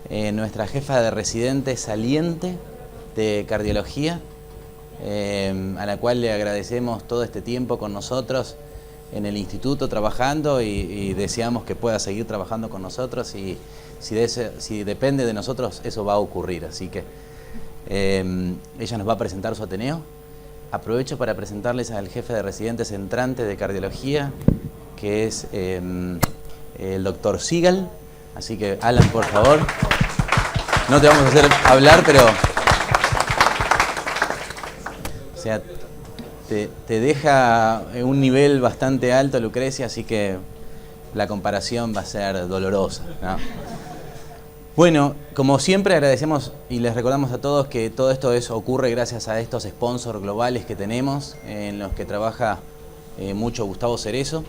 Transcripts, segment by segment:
nuestra jefa de residente saliente de cardiología, a la cual le agradecemos todo este tiempo con nosotros en el instituto trabajando y deseamos que pueda seguir trabajando con nosotros, y si depende de nosotros eso va a ocurrir. Así que ella nos va a presentar su Ateneo. Aprovecho para presentarles al jefe de residentes entrante de cardiología, que es el doctor Sigal. Así que, Alan, por favor. No te vamos a hacer hablar, pero... O sea, te deja en un nivel bastante alto, Lucrecia, así que la comparación va a ser dolorosa, ¿no? Bueno, como siempre agradecemos y les recordamos a todos que todo esto ocurre gracias a estos sponsors globales que tenemos, en los que trabaja mucho Gustavo Cerezo,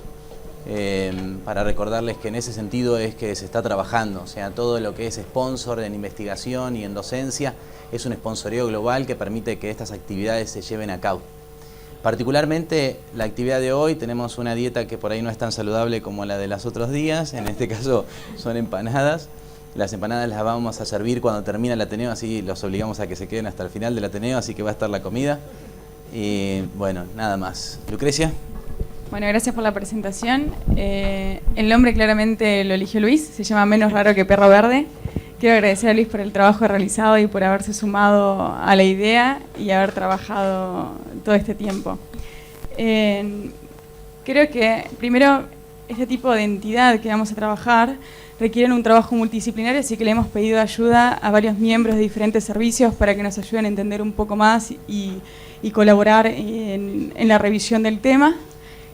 para recordarles que en ese sentido es que se está trabajando. O sea, todo lo que es sponsor en investigación y en docencia es un sponsoreo global que permite que estas actividades se lleven a cabo. Particularmente la actividad de hoy, tenemos una dieta que por ahí no es tan saludable como la de los otros días, en este caso son empanadas. Las empanadas las vamos a servir cuando termina el Ateneo, así los obligamos a que se queden hasta el final del Ateneo, así que va a estar la comida. Y bueno, nada más. Lucrecia. Bueno, gracias por la presentación. El nombre claramente lo eligió Luis, se llama Menos Raro que Perro Verde. Quiero agradecer a Luis por el trabajo realizado y por haberse sumado a la idea y haber trabajado todo este tiempo. Creo que primero este tipo de entidad que vamos a trabajar requieren un trabajo multidisciplinario, así que le hemos pedido ayuda a varios miembros de diferentes servicios para que nos ayuden a entender un poco más y colaborar en la revisión del tema.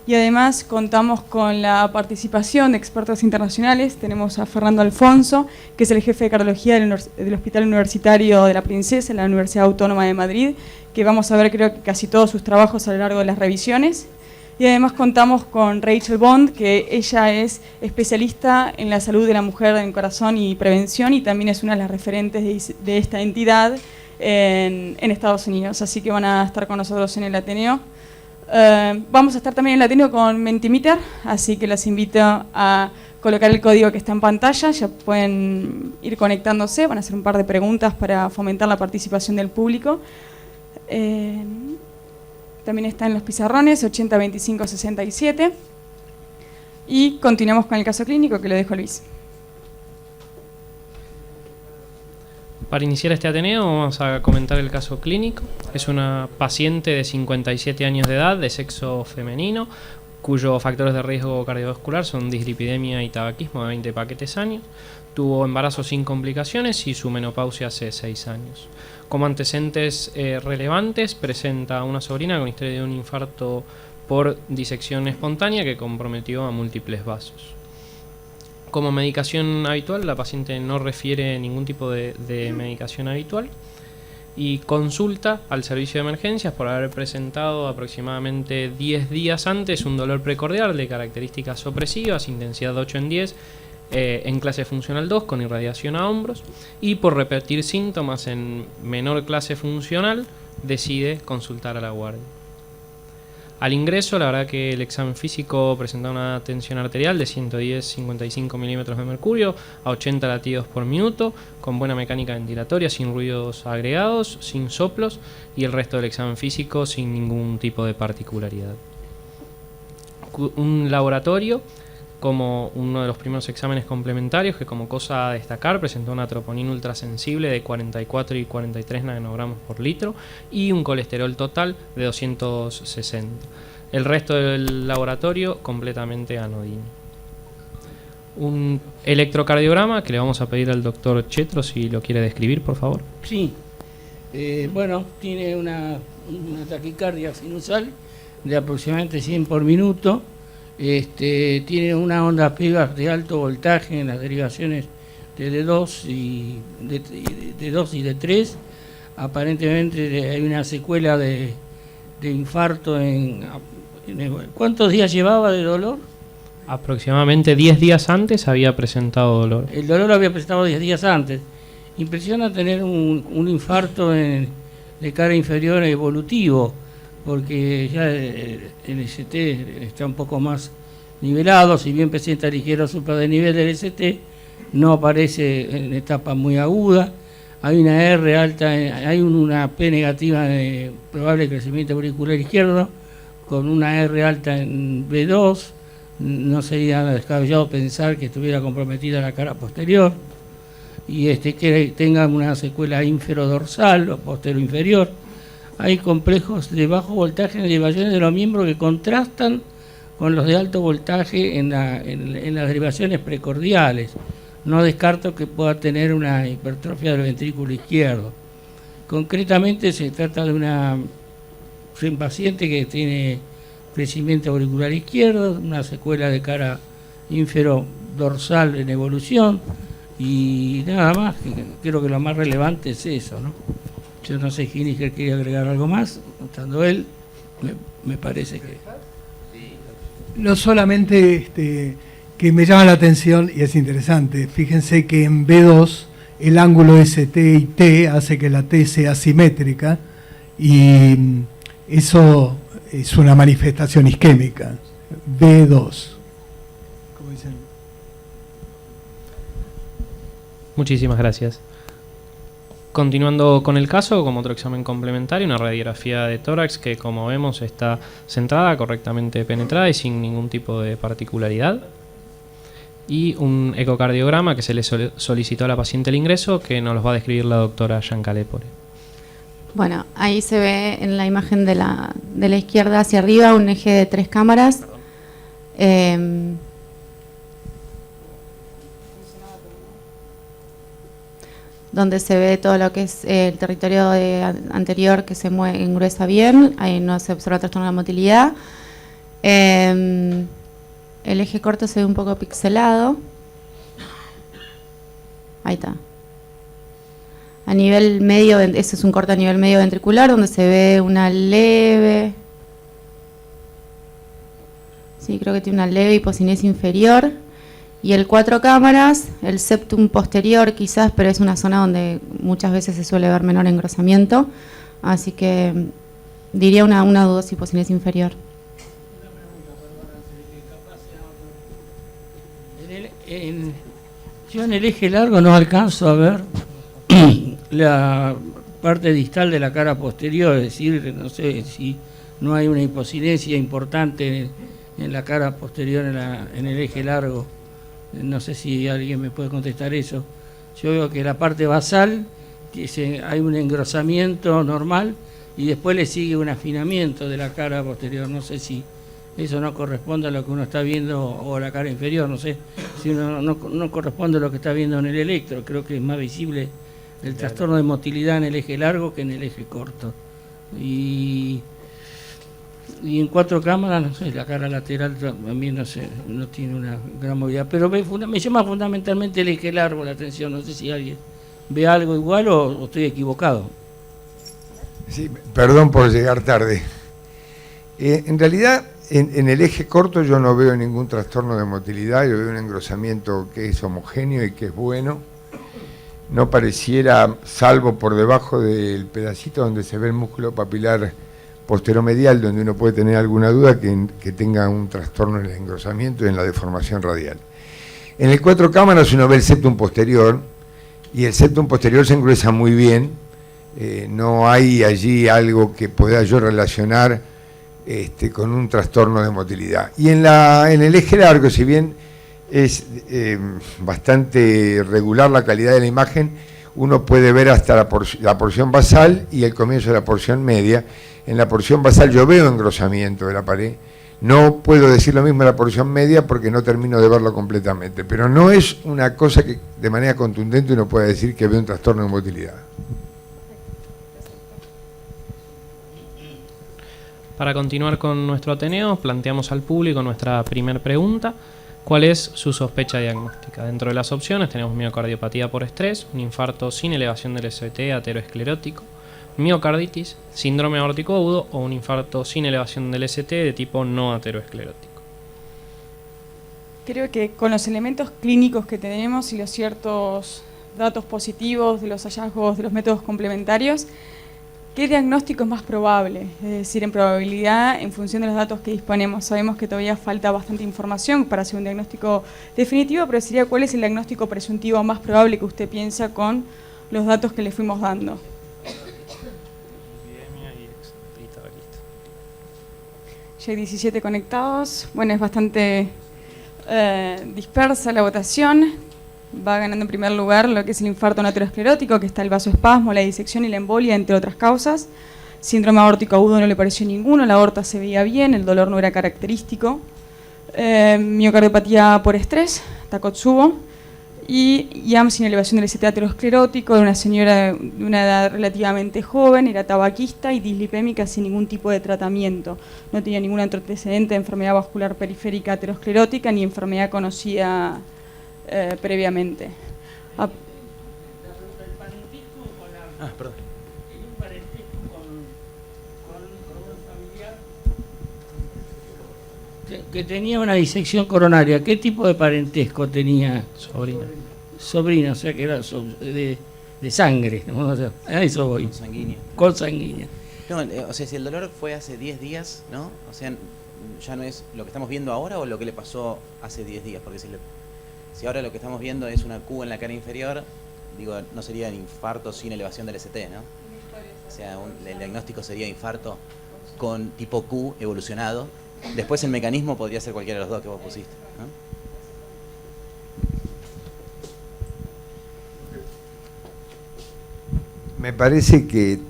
Y además contamos con la participación de expertos internacionales. Tenemos a Fernando Alfonso, que es el jefe de cardiología del Hospital Universitario de la Princesa, en la Universidad Autónoma de Madrid, que vamos a ver creo que casi todos sus trabajos a lo largo de las revisiones. Y además contamos con Rachel Bond, que ella es especialista en la salud de la mujer en corazón y prevención, y también es una de las referentes de esta entidad en Estados Unidos. Así que van a estar con nosotros en el Ateneo. Vamos a estar también en el Ateneo con Mentimeter, así que los invito a colocar el código que está en pantalla. Ya pueden ir conectándose, van a hacer un par de preguntas para fomentar la participación del público. También está en los pizarrones 80 25 67. Y continuamos con el caso clínico que lo dejo a Luis. Para iniciar este Ateneo vamos a comentar el caso clínico. Es una paciente de 57 años de edad, de sexo femenino, cuyos factores de riesgo cardiovascular son dislipidemia y tabaquismo de 20 paquetes años. Tuvo embarazo sin complicaciones y su menopausia hace 6 años. Como antecedentes relevantes, presenta una sobrina con historia de un infarto por disección espontánea que comprometió a múltiples vasos. Como medicación habitual, la paciente no refiere ningún tipo de medicación habitual y consulta al servicio de emergencias por haber presentado aproximadamente 10 días antes un dolor precordial de características opresivas, intensidad 8 en 10, en clase funcional 2 con irradiación a hombros, y por repetir síntomas en menor clase funcional decide consultar a la guardia. Al ingreso, la verdad que el examen físico presentaba una tensión arterial de 110-55 milímetros de mercurio a 80 latidos por minuto, con buena mecánica ventilatoria, sin ruidos agregados, sin soplos, y el resto del examen físico sin ningún tipo de particularidad. Un laboratorio, como uno de los primeros exámenes complementarios, que como cosa a destacar presentó una troponina ultrasensible de 44 y 43 nanogramos por litro y un colesterol total de 260. El resto del laboratorio completamente anodino. Un electrocardiograma que le vamos a pedir al doctor Chetro si lo quiere describir, por favor. Sí, bueno, tiene una taquicardia sinusal de aproximadamente 100 por minuto. Tiene una onda PEGA de alto voltaje en las derivaciones de D2 y de 3. Aparentemente hay una secuela de infarto ¿cuántos días llevaba de dolor? Aproximadamente 10 días antes había presentado dolor. El dolor lo había presentado 10 días antes. Impresiona tener un infarto de cara inferior evolutivo, porque ya el ST está un poco más nivelado, si bien presenta ligero supradenivel del ST, no aparece en etapa muy aguda. Hay una R alta, hay una P negativa de probable crecimiento auricular izquierdo, con una R alta en B2. No sería descabellado pensar que estuviera comprometida la cara posterior, y que tenga una secuela ínfero-dorsal o postero-inferior. Hay complejos de bajo voltaje en derivaciones de los miembros que contrastan con los de alto voltaje en las derivaciones precordiales. No descarto que pueda tener una hipertrofia del ventrículo izquierdo. Concretamente se trata de un paciente que tiene crecimiento auricular izquierdo, una secuela de cara ínfero-dorsal en evolución, y nada más. Creo que lo más relevante es eso, ¿no? Yo no sé, Hiniger quería agregar algo más, estando él, me parece que... No solamente que me llama la atención y es interesante, fíjense que en B2 el ángulo ST y T hace que la T sea simétrica, y eso es una manifestación isquémica. B2. ¿Cómo dicen? Muchísimas gracias. Continuando con el caso, como otro examen complementario, una radiografía de tórax que, como vemos, está centrada, correctamente penetrada y sin ningún tipo de particularidad. Y un ecocardiograma que se le solicitó a la paciente el ingreso, que nos los va a describir la doctora Yanka Lepore. Bueno, ahí se ve en la imagen de la izquierda hacia arriba un eje de 3 cámaras. Donde se ve todo lo que es el territorio anterior que se engruesa bien, ahí no se observa trastorno de la motilidad. El eje corto se ve un poco pixelado. Ahí está. A nivel medio, ese es un corte a nivel medio ventricular, donde se ve una leve... Sí, creo que tiene una leve hipocinesia inferior. Y el 4 cámaras, el septum posterior quizás, pero es una zona donde muchas veces se suele ver menor engrosamiento, así que diría una dudosa hipocinesia inferior. Yo en el eje largo no alcanzo a ver la parte distal de la cara posterior, es decir, no sé si no hay una hipocinesia importante en la cara posterior en el eje largo. No sé si alguien me puede contestar eso. Yo veo que la parte basal hay un engrosamiento normal y después le sigue un afinamiento de la cara posterior. No sé si eso no corresponde a lo que uno está viendo, o la cara inferior, no sé si no corresponde a lo que está viendo en el electro. Creo que es más visible el trastorno de motilidad en el eje largo que en el eje corto. Y en 4 cámaras, no sé, la cara lateral también no tiene una gran movilidad, pero me llama fundamentalmente el eje largo la atención. No sé si alguien ve algo igual o estoy equivocado. Sí, perdón por llegar tarde. En realidad, en el eje corto yo no veo ningún trastorno de motilidad, yo veo un engrosamiento que es homogéneo y que es bueno. No pareciera, salvo por debajo del pedacito donde se ve el músculo papilar posteromedial, donde uno puede tener alguna duda, que tenga un trastorno en el engrosamiento y en la deformación radial. En el 4 cámaras uno ve el septum posterior, y el septum posterior se engruesa muy bien. No hay allí algo que pueda yo relacionar con un trastorno de motilidad. Y en el eje largo, si bien es bastante regular la calidad de la imagen, uno puede ver hasta la porción basal y el comienzo de la porción media. En la porción basal yo veo engrosamiento de la pared. No puedo decir lo mismo de la porción media porque no termino de verlo completamente, pero no es una cosa que de manera contundente uno pueda decir que ve un trastorno de motilidad. Para continuar con nuestro Ateneo, planteamos al público nuestra primera pregunta. ¿Cuál es su sospecha diagnóstica? Dentro de las opciones tenemos miocardiopatía por estrés, un infarto sin elevación del ST ateroesclerótico, miocarditis, síndrome aórtico agudo o un infarto sin elevación del ST de tipo no ateroesclerótico. Creo que con los elementos clínicos que tenemos y los ciertos datos positivos de los hallazgos de los métodos complementarios, ¿qué diagnóstico es más probable? Es decir, en probabilidad, en función de los datos que disponemos. Sabemos que todavía falta bastante información para hacer un diagnóstico definitivo, pero sería ¿cuál es el diagnóstico presuntivo más probable que usted piensa con los datos que le fuimos dando? Ya hay 17 conectados. Bueno, es bastante dispersa la votación. Va ganando en primer lugar lo que es el infarto no aterosclerótico, que está el vasoespasmo, la disección y la embolia, entre otras causas. Síndrome aórtico agudo no le pareció ninguno, la aorta se veía bien, el dolor no era característico. Miocardiopatía por estrés, Takotsubo. Y IAM sin elevación del ST aterosclerótico, de una señora de una edad relativamente joven, era tabaquista y dislipémica sin ningún tipo de tratamiento. No tenía ningún antecedente de enfermedad vascular periférica aterosclerótica ni enfermedad conocida previamente. La pregunta del parentesco con la... Perdón. ¿Tiene un parentesco con un familiar que tenía una disección coronaria? ¿Qué tipo de parentesco tenía? Sobrina. Sobrina, o sea que era de sangre, ¿no? O sea, a eso voy. Consanguínea. Consanguínea. No, o sea, si el dolor fue hace 10 días, ¿no? O sea, ya no es lo que estamos viendo ahora o lo que le pasó hace 10 días, porque si ahora lo que estamos viendo es una Q en la cara inferior, digo, no sería el infarto sin elevación del ST, ¿no? O sea, el diagnóstico sería infarto con tipo Q evolucionado. Después el mecanismo podría ser cualquiera de los dos que vos pusiste, ¿no? Me parece que,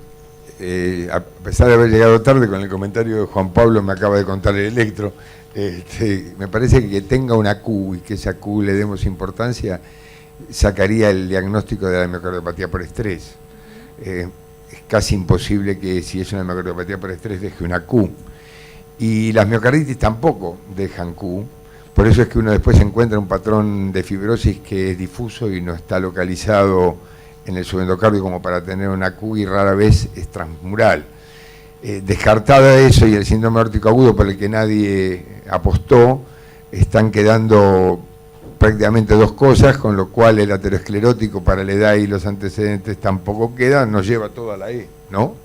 a pesar de haber llegado tarde con el comentario de Juan Pablo, me acaba de contar el Electro, me parece que tenga una Q y que esa Q le demos importancia, sacaría el diagnóstico de la miocardiopatía por estrés. Es casi imposible que si es una miocardiopatía por estrés deje una Q. Y las miocarditis tampoco dejan Q, por eso es que uno después encuentra un patrón de fibrosis que es difuso y no está localizado en el subendocardio como para tener una Q y rara vez es transmural. Descartada eso y el síndrome aórtico agudo por el que nadie apostó, están quedando prácticamente dos cosas, con lo cual el aterosclerótico para la edad y los antecedentes tampoco queda, nos lleva todo a la E, ¿no?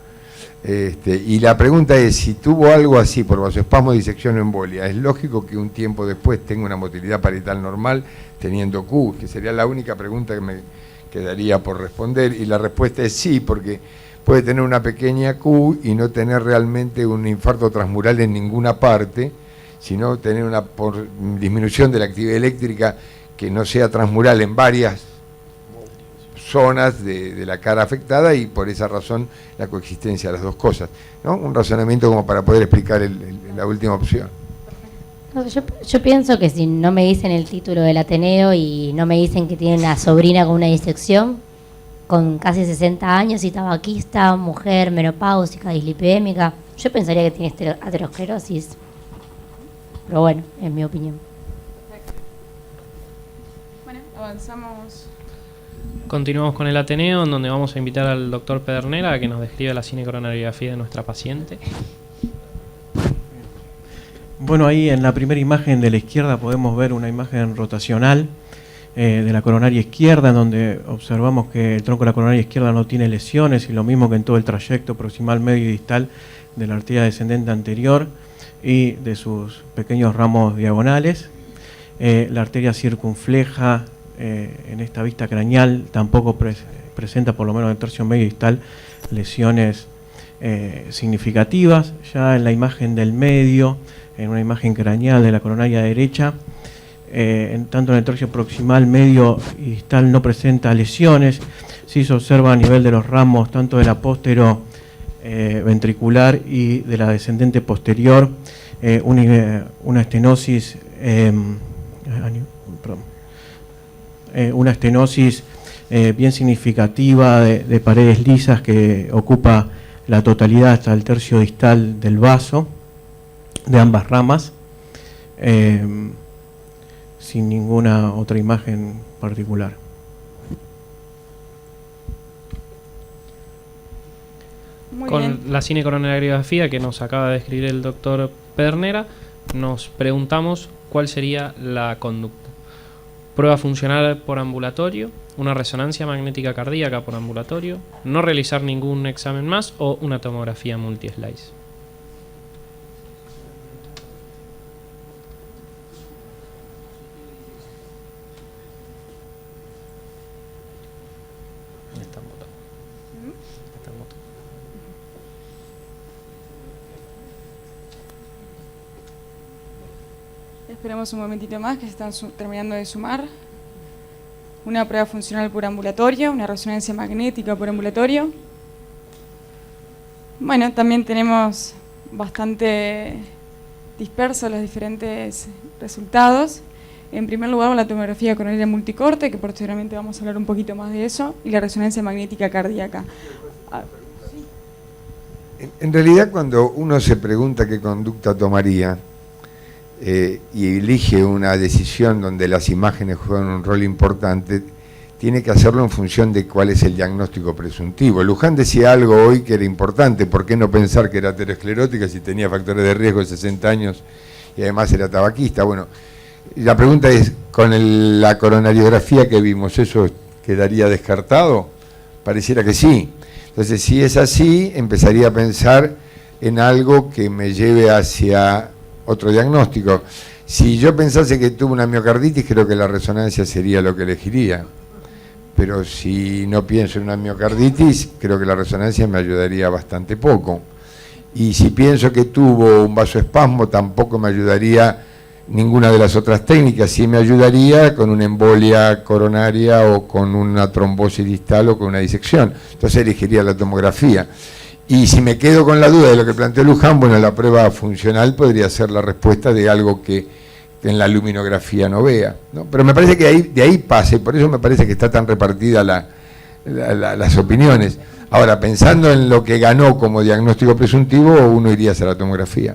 Y la pregunta es, si tuvo algo así por vasoespasmo, disección o embolia, ¿es lógico que un tiempo después tenga una motilidad parietal normal teniendo Q? Que sería la única pregunta que me quedaría por responder, y la respuesta es sí, porque puede tener una pequeña Q y no tener realmente un infarto transmural en ninguna parte, sino tener una disminución de la actividad eléctrica que no sea transmural en varias zonas de la cara afectada, y por esa razón la coexistencia de las dos cosas, ¿no? Un razonamiento como para poder explicar la última opción. No, yo pienso que si no me dicen el título del Ateneo y no me dicen que tiene una sobrina con una disección, con casi 60 años y tabaquista, mujer, menopáusica, dislipidémica, yo pensaría que tiene aterosclerosis. Pero bueno, es mi opinión. Bueno, avanzamos. Continuamos con el Ateneo, en donde vamos a invitar al doctor Pedernera a que nos describa la cinecoronariografía de nuestra paciente. Bueno, ahí en la primera imagen de la izquierda podemos ver una imagen rotacional de la coronaria izquierda, en donde observamos que el tronco de la coronaria izquierda no tiene lesiones, y lo mismo que en todo el trayecto proximal, medio y distal de la arteria descendente anterior y de sus pequeños ramos diagonales. La arteria circunfleja en esta vista craneal tampoco presenta, por lo menos en el tercio medio y distal, lesiones significativas. Ya en la imagen del medio, en una imagen craneal de la coronaria derecha, tanto en el tercio proximal, medio y distal no presenta lesiones. Sí se observa a nivel de los ramos, tanto de la póstero ventricular y de la descendente posterior, una estenosis, bien significativa de paredes lisas que ocupa la totalidad hasta el tercio distal del vaso de ambas ramas, sin ninguna otra imagen particular. Muy Con bien. la cinecoronariografía que nos acaba de describir el doctor Pedernera, nos preguntamos cuál sería la conducta. prueba funcional por ambulatorio, una resonancia magnética cardíaca por ambulatorio, no realizar ningún examen más o una tomografía multi-slice. Esperemos un momentito más que se están terminando de sumar. Una prueba funcional por ambulatorio, una resonancia magnética por ambulatorio. Bueno, también tenemos bastante dispersos los diferentes resultados. En primer lugar, la tomografía coronaria multicorte, que posteriormente vamos a hablar un poquito más de eso, y la resonancia magnética cardíaca. En realidad, cuando uno se pregunta qué conducta tomaría, y elige una decisión donde las imágenes juegan un rol importante, tiene que hacerlo en función de cuál es el diagnóstico presuntivo. Luján decía algo hoy que era importante: ¿por qué no pensar que era aterosclerótica si tenía factores de riesgo de 60 años y además era tabaquista? Bueno, la pregunta es, con la coronariografía que vimos, ¿eso quedaría descartado? Pareciera que sí. Entonces, si es así, empezaría a pensar en algo que me lleve hacia otro diagnóstico. Si yo pensase que tuve una miocarditis, creo que la resonancia sería lo que elegiría. Pero si no pienso en una miocarditis, creo que la resonancia me ayudaría bastante poco. Y si pienso que tuvo un vasoespasmo, tampoco me ayudaría ninguna de las otras técnicas. Sí me ayudaría con una embolia coronaria o con una trombosis distal o con una disección. Entonces elegiría la tomografía. Y si me quedo con la duda de lo que planteó Luján, bueno, la prueba funcional podría ser la respuesta de algo que en luminografía no vea, ¿no? Pero me parece que de ahí pasa, y por eso me parece que está tan repartida las opiniones. Ahora, pensando en lo que ganó como diagnóstico presuntivo, uno iría hacia la tomografía.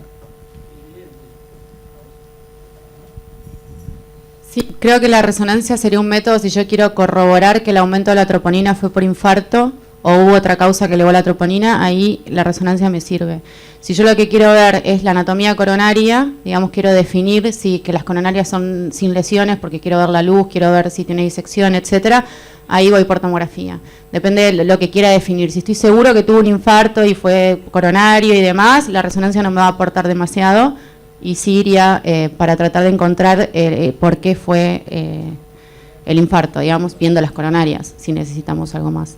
Sí, creo que la resonancia sería un método si yo quiero corroborar que el aumento de la troponina fue por infarto o hubo otra causa que elevó la troponina. Ahí la resonancia me sirve. Si yo lo que quiero ver es la anatomía coronaria, digamos, quiero definir que las coronarias son sin lesiones, porque quiero ver la luz, quiero ver si tiene disección, etcétera, ahí voy por tomografía. Depende de lo que quiera definir. Si estoy seguro que tuvo un infarto y fue coronario y demás, la resonancia no me va a aportar demasiado, y sí iría para tratar de encontrar por qué fue el infarto, digamos, viendo las coronarias, si necesitamos algo más.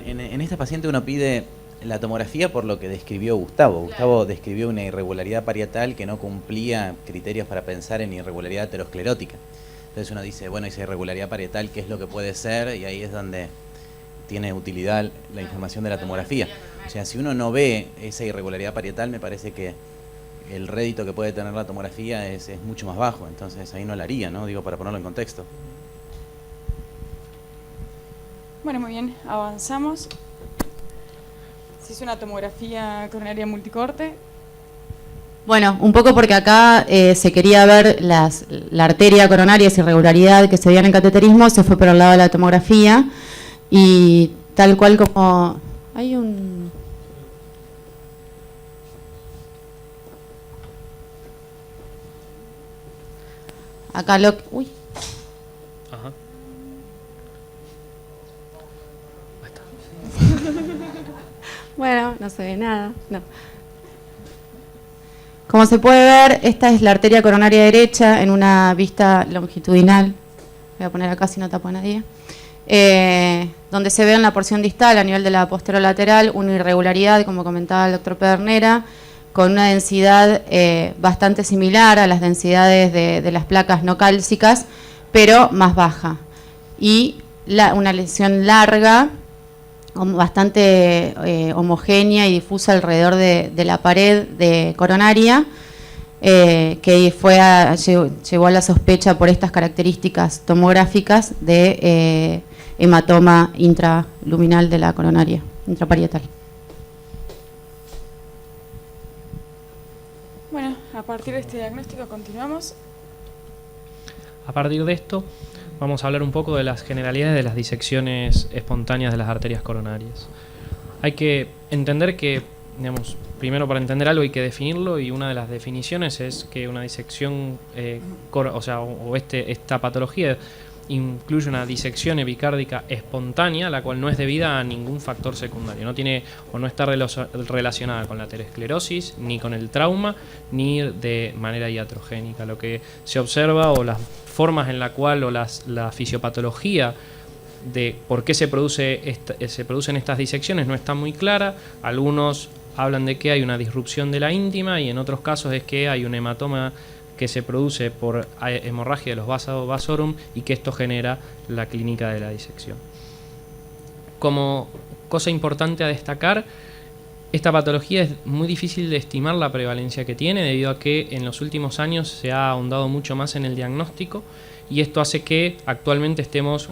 En esta paciente uno pide la tomografía por lo que describió Gustavo. Gustavo describió una irregularidad parietal que no cumplía criterios para pensar en irregularidad aterosclerótica. Entonces uno dice, bueno, esa irregularidad parietal, ¿qué es lo que puede ser? Y ahí es donde tiene utilidad la información de la tomografía. O sea, si uno no ve esa irregularidad parietal, me parece que el rédito que puede tener la tomografía es mucho más bajo. Entonces ahí no la haría, ¿no? Digo, para ponerlo en contexto. Bueno, muy bien, avanzamos. Se hizo una tomografía coronaria multicorte. Bueno, un poco porque acá se quería ver la arteria coronaria, esa irregularidad que se veía en el cateterismo, se fue por el lado de la tomografía, y tal cual como... Hay un... Acá lo... Uy. Ajá. Bueno, no se ve nada, no. Como se puede ver, esta es la arteria coronaria derecha en una vista longitudinal. Voy a poner acá si no tapo a nadie. Donde se ve en la porción distal, a nivel de la posterolateral, una irregularidad, como comentaba el doctor Pedernera, con una densidad bastante similar a las densidades de las placas no cálcicas, pero más baja. Y una lesión larga, bastante homogénea y difusa alrededor de la pared coronaria, que llevó a la sospecha por estas características tomográficas de hematoma intraluminal de la coronaria, intraparietal. Bueno, a partir de este diagnóstico continuamos. A partir de esto, vamos a hablar un poco de las generalidades de las disecciones espontáneas de las arterias coronarias. Hay que entender que, digamos, primero para entender algo hay que definirlo, y una de las definiciones es que una disección, esta patología incluye una disección epicárdica espontánea, la cual no es debida a ningún factor secundario, no tiene o no está relacionada con la aterosclerosis, ni con el trauma, ni de manera iatrogénica. Lo que se observa, o las formas en la cual, o la fisiopatología de por qué se producen estas disecciones no está muy clara. Algunos hablan de que hay una disrupción de la íntima, y en otros casos es que hay un hematoma que se produce por hemorragia de los vasos vasorum, y que esto genera la clínica de la disección. Como cosa importante a destacar, esta patología es muy difícil de estimar la prevalencia que tiene, debido a que en los últimos años se ha ahondado mucho más en el diagnóstico, y esto hace que actualmente tengamos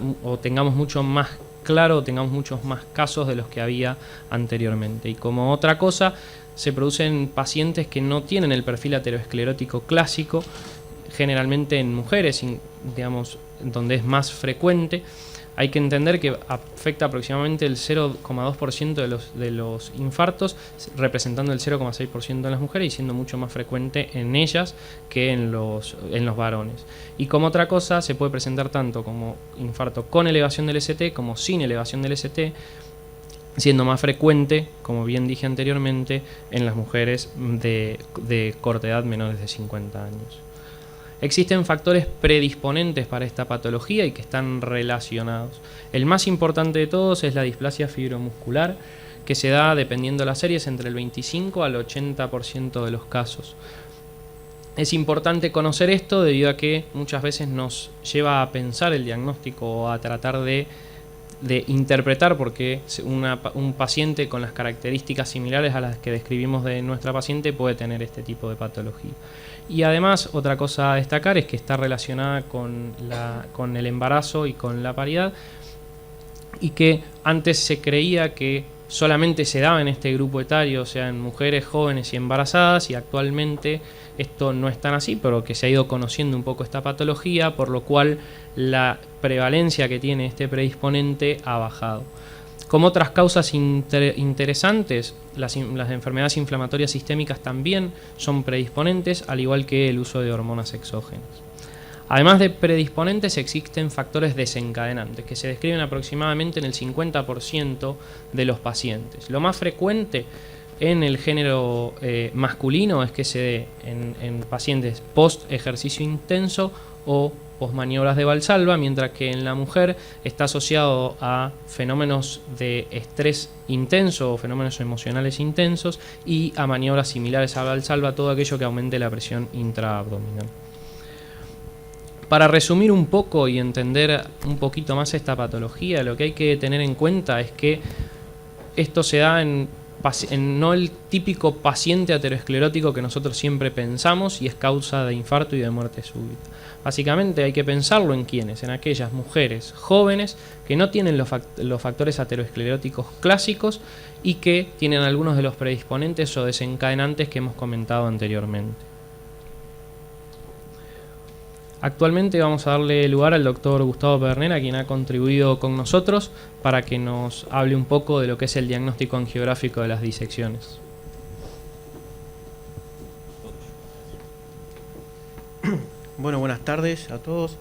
mucho más claro, tengamos muchos más casos de los que había anteriormente. Y como otra cosa, se producen pacientes que no tienen el perfil aterosclerótico clásico, generalmente en mujeres, digamos, donde es más frecuente. Hay que entender que afecta aproximadamente el 0,2% de los infartos, representando el 0,6% en las mujeres, y siendo mucho más frecuente en ellas que en los varones. Y como otra cosa, se puede presentar tanto como infarto con elevación del ST como sin elevación del ST, siendo más frecuente, como bien dije anteriormente, en las mujeres de corta edad, menores de 50 años. Existen factores predisponentes para esta patología y que están relacionados. El más importante de todos es la displasia fibromuscular, que se da, dependiendo de las series, entre el 25 al 80% de los casos. Es importante conocer esto debido a que muchas veces nos lleva a pensar el diagnóstico, o a tratar de interpretar por qué un paciente con las características similares a las que describimos de nuestra paciente puede tener este tipo de patología. Y además, otra cosa a destacar es que está relacionada con el embarazo y con la paridad, y que antes se creía que solamente se daba en este grupo etario, o sea, en mujeres jóvenes y embarazadas, y actualmente esto no es tan así, pero que se ha ido conociendo un poco esta patología, por lo cual la prevalencia que tiene este predisponente ha bajado. Como otras causas interesantes, las enfermedades inflamatorias sistémicas también son predisponentes, al igual que el uso de hormonas exógenas. Además de predisponentes, existen factores desencadenantes, que se describen aproximadamente en el 50% de los pacientes. Lo más frecuente en el género masculino es que se dé en pacientes post ejercicio intenso o posmaniobras de Valsalva, mientras que en la mujer está asociado a fenómenos de estrés intenso o fenómenos emocionales intensos, y a maniobras similares a Valsalva, todo aquello que aumente la presión intraabdominal. Para resumir un poco y entender un poquito más esta patología, lo que hay que tener en cuenta es que esto se da en no el típico paciente aterosclerótico que nosotros siempre pensamos y es causa de infarto y de muerte súbita. Básicamente hay que pensarlo en quiénes, en aquellas mujeres jóvenes que no tienen los factores ateroscleróticos clásicos y que tienen algunos de los predisponentes o desencadenantes que hemos comentado anteriormente. Actualmente vamos a darle lugar al doctor Gustavo Pedernera, quien ha contribuido con nosotros para que nos hable un poco de lo que es el diagnóstico angiográfico de las disecciones. Bueno, buenas tardes a todos.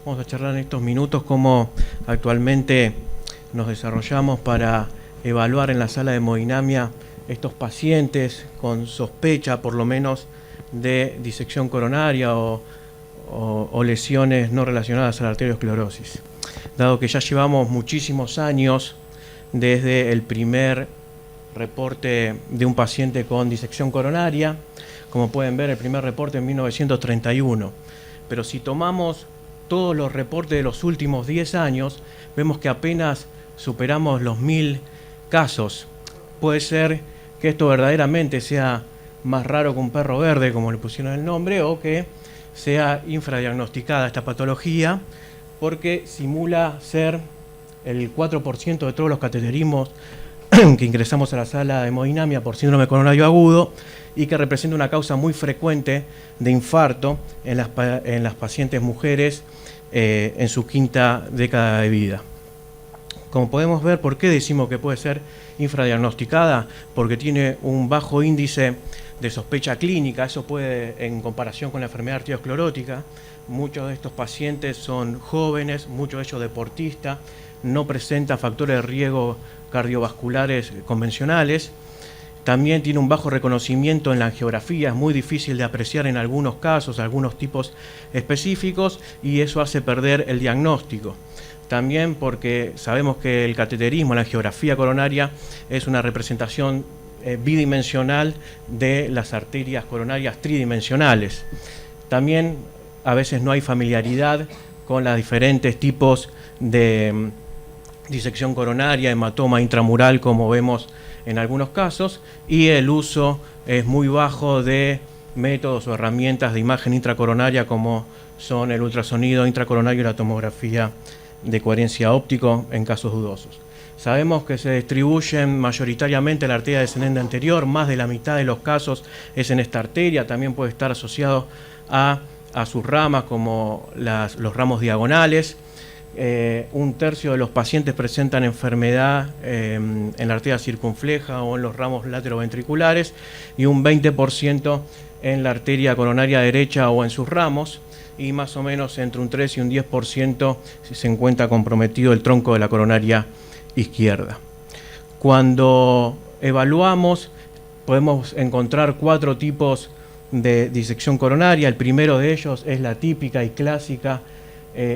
Vamos a charlar en estos minutos cómo actualmente nos desarrollamos para evaluar en la sala de hemodinamia estos pacientes con sospecha, por lo menos, de disección coronaria o lesiones no relacionadas a la arteriosclerosis. Dado que ya llevamos muchísimos años desde el primer reporte de un paciente con disección coronaria, como pueden ver, el primer reporte en 1931. Pero si tomamos todos los reportes de los últimos 10 años, vemos que apenas superamos los 1000 casos. Puede ser que esto verdaderamente sea más raro que un perro verde, como le pusieron el nombre, o que sea infradiagnosticada esta patología, porque simula ser el 4% de todos los cateterismos que ingresamos a la sala de hemodinamia por síndrome coronario agudo, y que representa una causa muy frecuente de infarto en las pacientes mujeres en su quinta década de vida. Como podemos ver, ¿por qué decimos que puede ser infradiagnosticada? Porque tiene un bajo índice de sospecha clínica. Eso puede, en comparación con la enfermedad arteriosclerótica, muchos de estos pacientes son jóvenes, muchos de ellos deportistas, no presentan factores de riesgo cardiovasculares convencionales. También tiene un bajo reconocimiento en la angiografía, es muy difícil de apreciar en algunos casos, algunos tipos específicos, y eso hace perder el diagnóstico. También porque sabemos que el cateterismo, la angiografía coronaria, es una representación bidimensional de las arterias coronarias tridimensionales. También a veces no hay familiaridad con los diferentes tipos de disección coronaria, hematoma intramural, como vemos en algunos casos, y el uso es muy bajo de métodos o herramientas de imagen intracoronaria como son el ultrasonido intracoronario y la tomografía de coherencia óptico en casos dudosos. Sabemos que se distribuyen mayoritariamente la arteria descendente anterior, más de la mitad de los casos es en esta arteria, también puede estar asociado a sus ramas como los ramos diagonales. Un tercio de los pacientes presentan enfermedad en la arteria circunfleja o en los ramos lateroventriculares y un 20% en la arteria coronaria derecha o en sus ramos, y más o menos entre un 3 y un 10% si se encuentra comprometido el tronco de la coronaria izquierda. Cuando evaluamos podemos encontrar 4 tipos de disección coronaria. El primero de ellos es la típica y clásica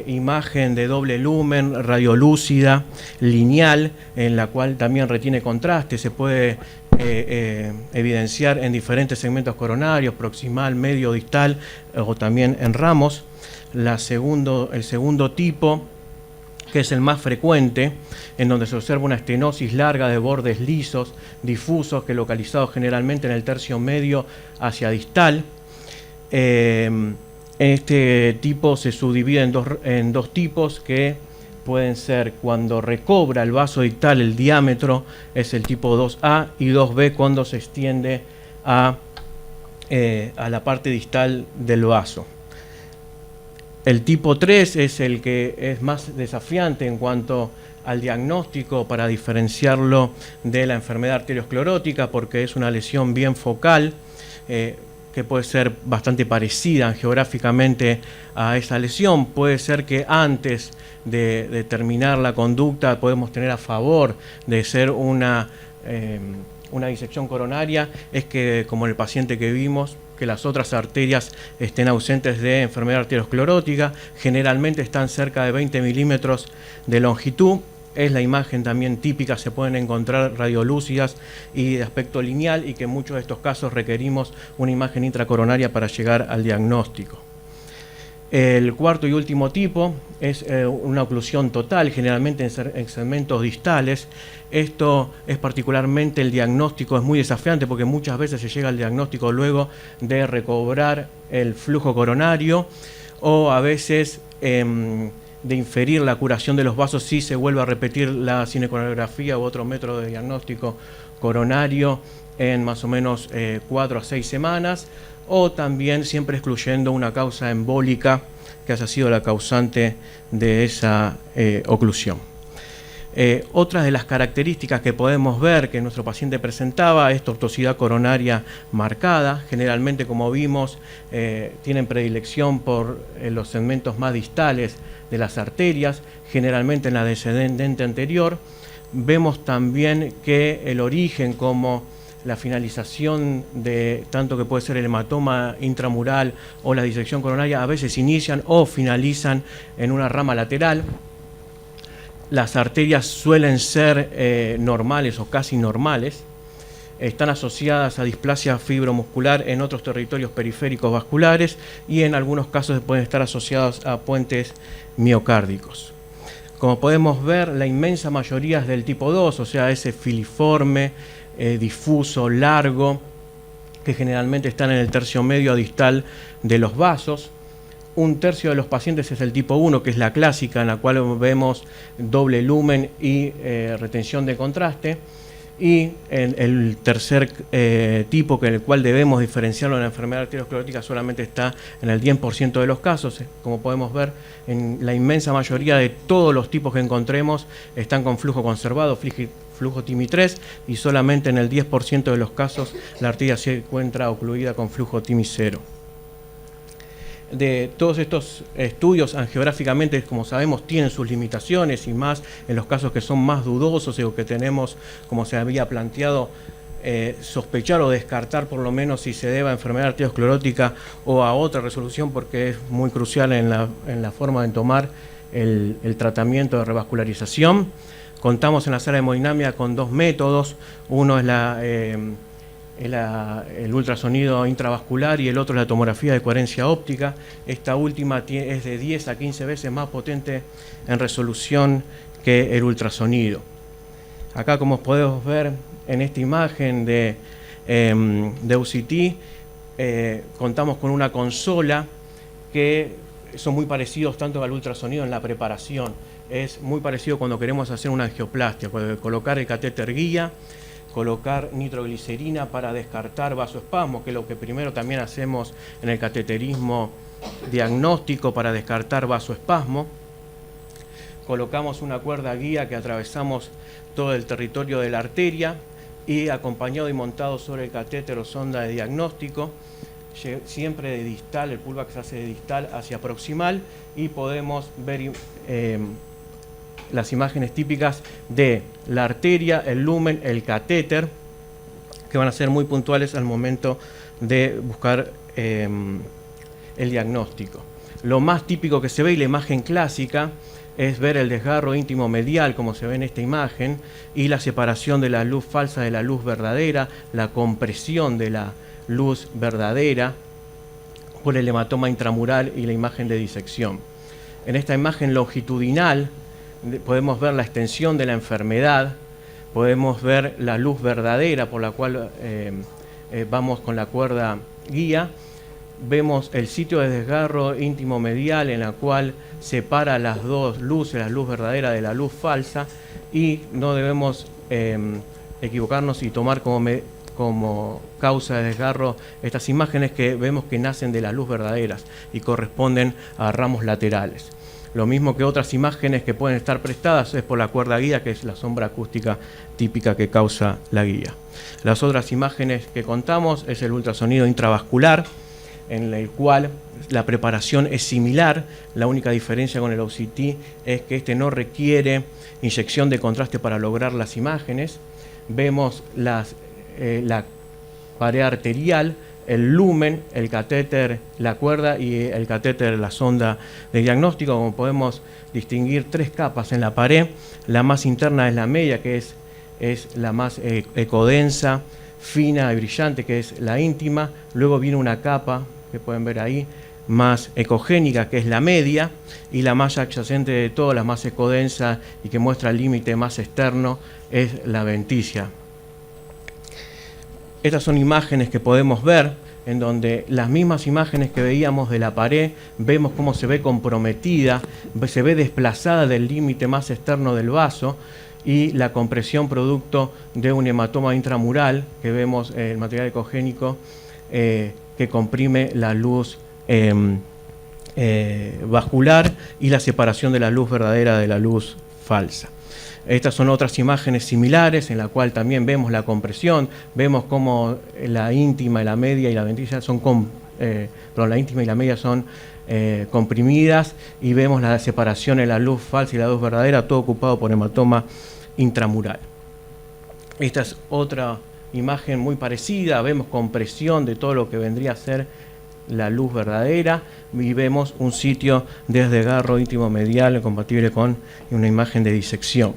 imagen de doble lumen, radiolúcida, lineal, en la cual también retiene contraste. Se puede evidenciar en diferentes segmentos coronarios, proximal, medio, distal o también en ramos. El segundo tipo, que es el más frecuente, en donde se observa una estenosis larga de bordes lisos, difusos, que localizados generalmente en el tercio medio hacia distal. Este tipo se subdivide en dos tipos, que pueden ser cuando recobra el vaso distal el diámetro, es el tipo 2A, y 2B cuando se extiende a la parte distal del vaso. El tipo 3 es el que es más desafiante en cuanto al diagnóstico para diferenciarlo de la enfermedad arteriosclerótica, porque es una lesión bien focal, que puede ser bastante parecida geográficamente a esa lesión. Puede ser que antes de terminar la conducta podemos tener a favor de ser una disección coronaria, es que, como el paciente que vimos, que las otras arterias estén ausentes de enfermedad arteriosclerótica, generalmente están cerca de 20 milímetros de longitud. Es la imagen también típica, se pueden encontrar radiolúcidas y de aspecto lineal, y que en muchos de estos casos requerimos una imagen intracoronaria para llegar al diagnóstico. El cuarto y último tipo es una oclusión total, generalmente en segmentos distales. Esto es particularmente, el diagnóstico es muy desafiante porque muchas veces se llega al diagnóstico luego de recobrar el flujo coronario, o a veces de inferir la curación de los vasos si se vuelve a repetir la cinecoronografía u otro método de diagnóstico coronario en más o menos 4 a 6 semanas, o también siempre excluyendo una causa embólica que haya sido la causante de esa oclusión. Otras de las características que podemos ver que nuestro paciente presentaba es tortuosidad coronaria marcada. Generalmente, como vimos, tienen predilección por los segmentos más distales de las arterias, generalmente en la descendente anterior. Vemos también que el origen, como la finalización de tanto que puede ser el hematoma intramural o la disección coronaria, a veces inician o finalizan en una rama lateral. Las arterias suelen ser normales o casi normales. Están asociadas a displasia fibromuscular en otros territorios periféricos vasculares, y en algunos casos pueden estar asociados a puentes miocárdicos. Como podemos ver, la inmensa mayoría es del tipo 2, o sea, ese filiforme, difuso, largo, que generalmente están en el tercio medio a distal de los vasos. Un tercio de los pacientes es el tipo 1, que es la clásica, en la cual vemos doble lumen y retención de contraste. Y el tercer tipo, que en el cual debemos diferenciarlo en la enfermedad arteriosclerótica, solamente está en el 10% de los casos. Como podemos ver, en la inmensa mayoría de todos los tipos que encontremos están con flujo conservado, flujo TIMI3, y solamente en el 10% de los casos la arteria se encuentra ocluida con flujo TIMI0. De todos estos estudios, angiográficamente, como sabemos, tienen sus limitaciones, y más en los casos que son más dudosos o que tenemos, como se había planteado, sospechar o descartar por lo menos si se debe a enfermedad arteriosclerótica o a otra resolución, porque es muy crucial en la forma de tomar el tratamiento de revascularización. Contamos en la sala de hemodinamia con dos métodos. Uno es el ultrasonido intravascular y el otro es la tomografía de coherencia óptica. Esta última es de 10 a 15 veces más potente en resolución que el ultrasonido. Acá, como podemos ver en esta imagen de UCT, contamos con una consola que son muy parecidos tanto al ultrasonido en la preparación. Es muy parecido cuando queremos hacer una angioplastia, colocar el catéter guía, colocar nitroglicerina para descartar vasoespasmo, que es lo que primero también hacemos en el cateterismo diagnóstico para descartar vasoespasmo. Colocamos una cuerda guía que atravesamos todo el territorio de la arteria y acompañado y montado sobre el catéter o sonda de diagnóstico, siempre de distal, el pullback se hace de distal hacia proximal, y podemos ver las imágenes típicas de la arteria, el lumen, el catéter, que van a ser muy puntuales al momento de buscar el diagnóstico. Lo más típico que se ve, y la imagen clásica, es ver el desgarro íntimo medial, como se ve en esta imagen, y la separación de la luz falsa de la luz verdadera, la compresión de la luz verdadera por el hematoma intramural y la imagen de disección. En esta imagen longitudinal podemos ver la extensión de la enfermedad, podemos ver la luz verdadera por la cual vamos con la cuerda guía, vemos el sitio de desgarro íntimo medial en la cual separa las dos luces, la luz verdadera de la luz falsa, y no debemos equivocarnos y tomar como causa de desgarro estas imágenes que vemos que nacen de las luz verdaderas y corresponden a ramos laterales. Lo mismo que otras imágenes que pueden estar prestadas es por la cuerda guía, que es la sombra acústica típica que causa la guía. Las otras imágenes que contamos es el ultrasonido intravascular, en el cual la preparación es similar. La única diferencia con el OCT es que este no requiere inyección de contraste para lograr las imágenes. Vemos la pared arterial, el lumen, el catéter, la cuerda, y el catéter, la sonda de diagnóstico. Como podemos distinguir, tres capas en la pared. La más interna es la media, que es la más ecodensa, fina y brillante, que es la íntima. Luego viene una capa, que pueden ver ahí, más ecogénica, que es la media, y la más adyacente de todas, la más ecodensa y que muestra el límite más externo, es la adventicia. Estas son imágenes que podemos ver, en donde las mismas imágenes que veíamos de la pared, vemos cómo se ve comprometida, se ve desplazada del límite más externo del vaso, y la compresión producto de un hematoma intramural, que vemos el material ecogénico que comprime la luz vascular, y la separación de la luz verdadera de la luz falsa. Estas son otras imágenes similares en la cual también vemos la compresión, vemos cómo la íntima y la media y la adventicia son la íntima y la media son comprimidas, y vemos la separación en la luz falsa y la luz verdadera, todo ocupado por hematoma intramural. Esta es otra imagen muy parecida, vemos compresión de todo lo que vendría a ser la luz verdadera, y vemos un sitio de desgarro íntimo medial compatible con una imagen de disección.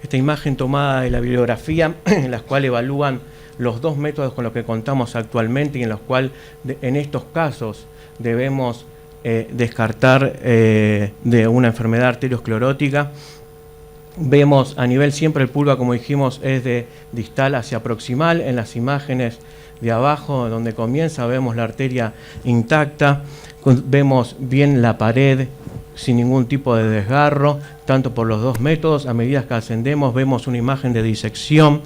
Esta imagen tomada de la bibliografía, en la cual evalúan los dos métodos con los que contamos actualmente, y en los cuales en estos casos debemos descartar de una enfermedad arteriosclerótica. Vemos a nivel siempre el pullback, como dijimos, es de distal hacia proximal. En las imágenes de abajo, donde comienza, vemos la arteria intacta, vemos bien la pared sin ningún tipo de desgarro, tanto por los dos métodos. A medida que ascendemos vemos una imagen de disección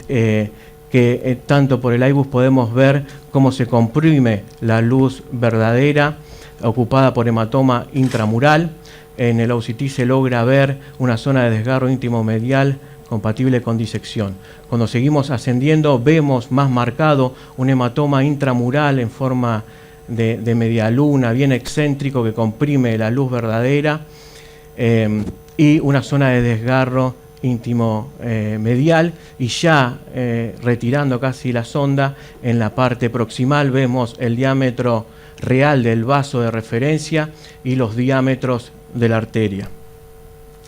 que tanto por el IBUS podemos ver cómo se comprime la luz verdadera ocupada por hematoma intramural. En el OCT se logra ver una zona de desgarro íntimo medial compatible con disección. Cuando seguimos ascendiendo vemos más marcado un hematoma intramural en forma de media luna, bien excéntrico, que comprime la luz verdadera, y una zona de desgarro íntimo medial, y ya retirando casi la sonda, en la parte proximal vemos el diámetro real del vaso de referencia y los diámetros de la arteria.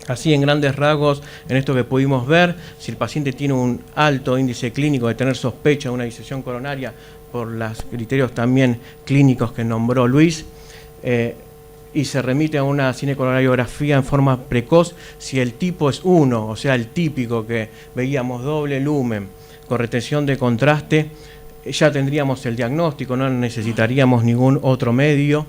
Así, en grandes rasgos, en esto que pudimos ver, si el paciente tiene un alto índice clínico de tener sospecha de una disección coronaria por los criterios también clínicos que nombró Luis, y se remite a una cinecoronariografía en forma precoz, si el tipo es 1, o sea, el típico que veíamos, doble lumen, con retención de contraste, ya tendríamos el diagnóstico, no necesitaríamos ningún otro medio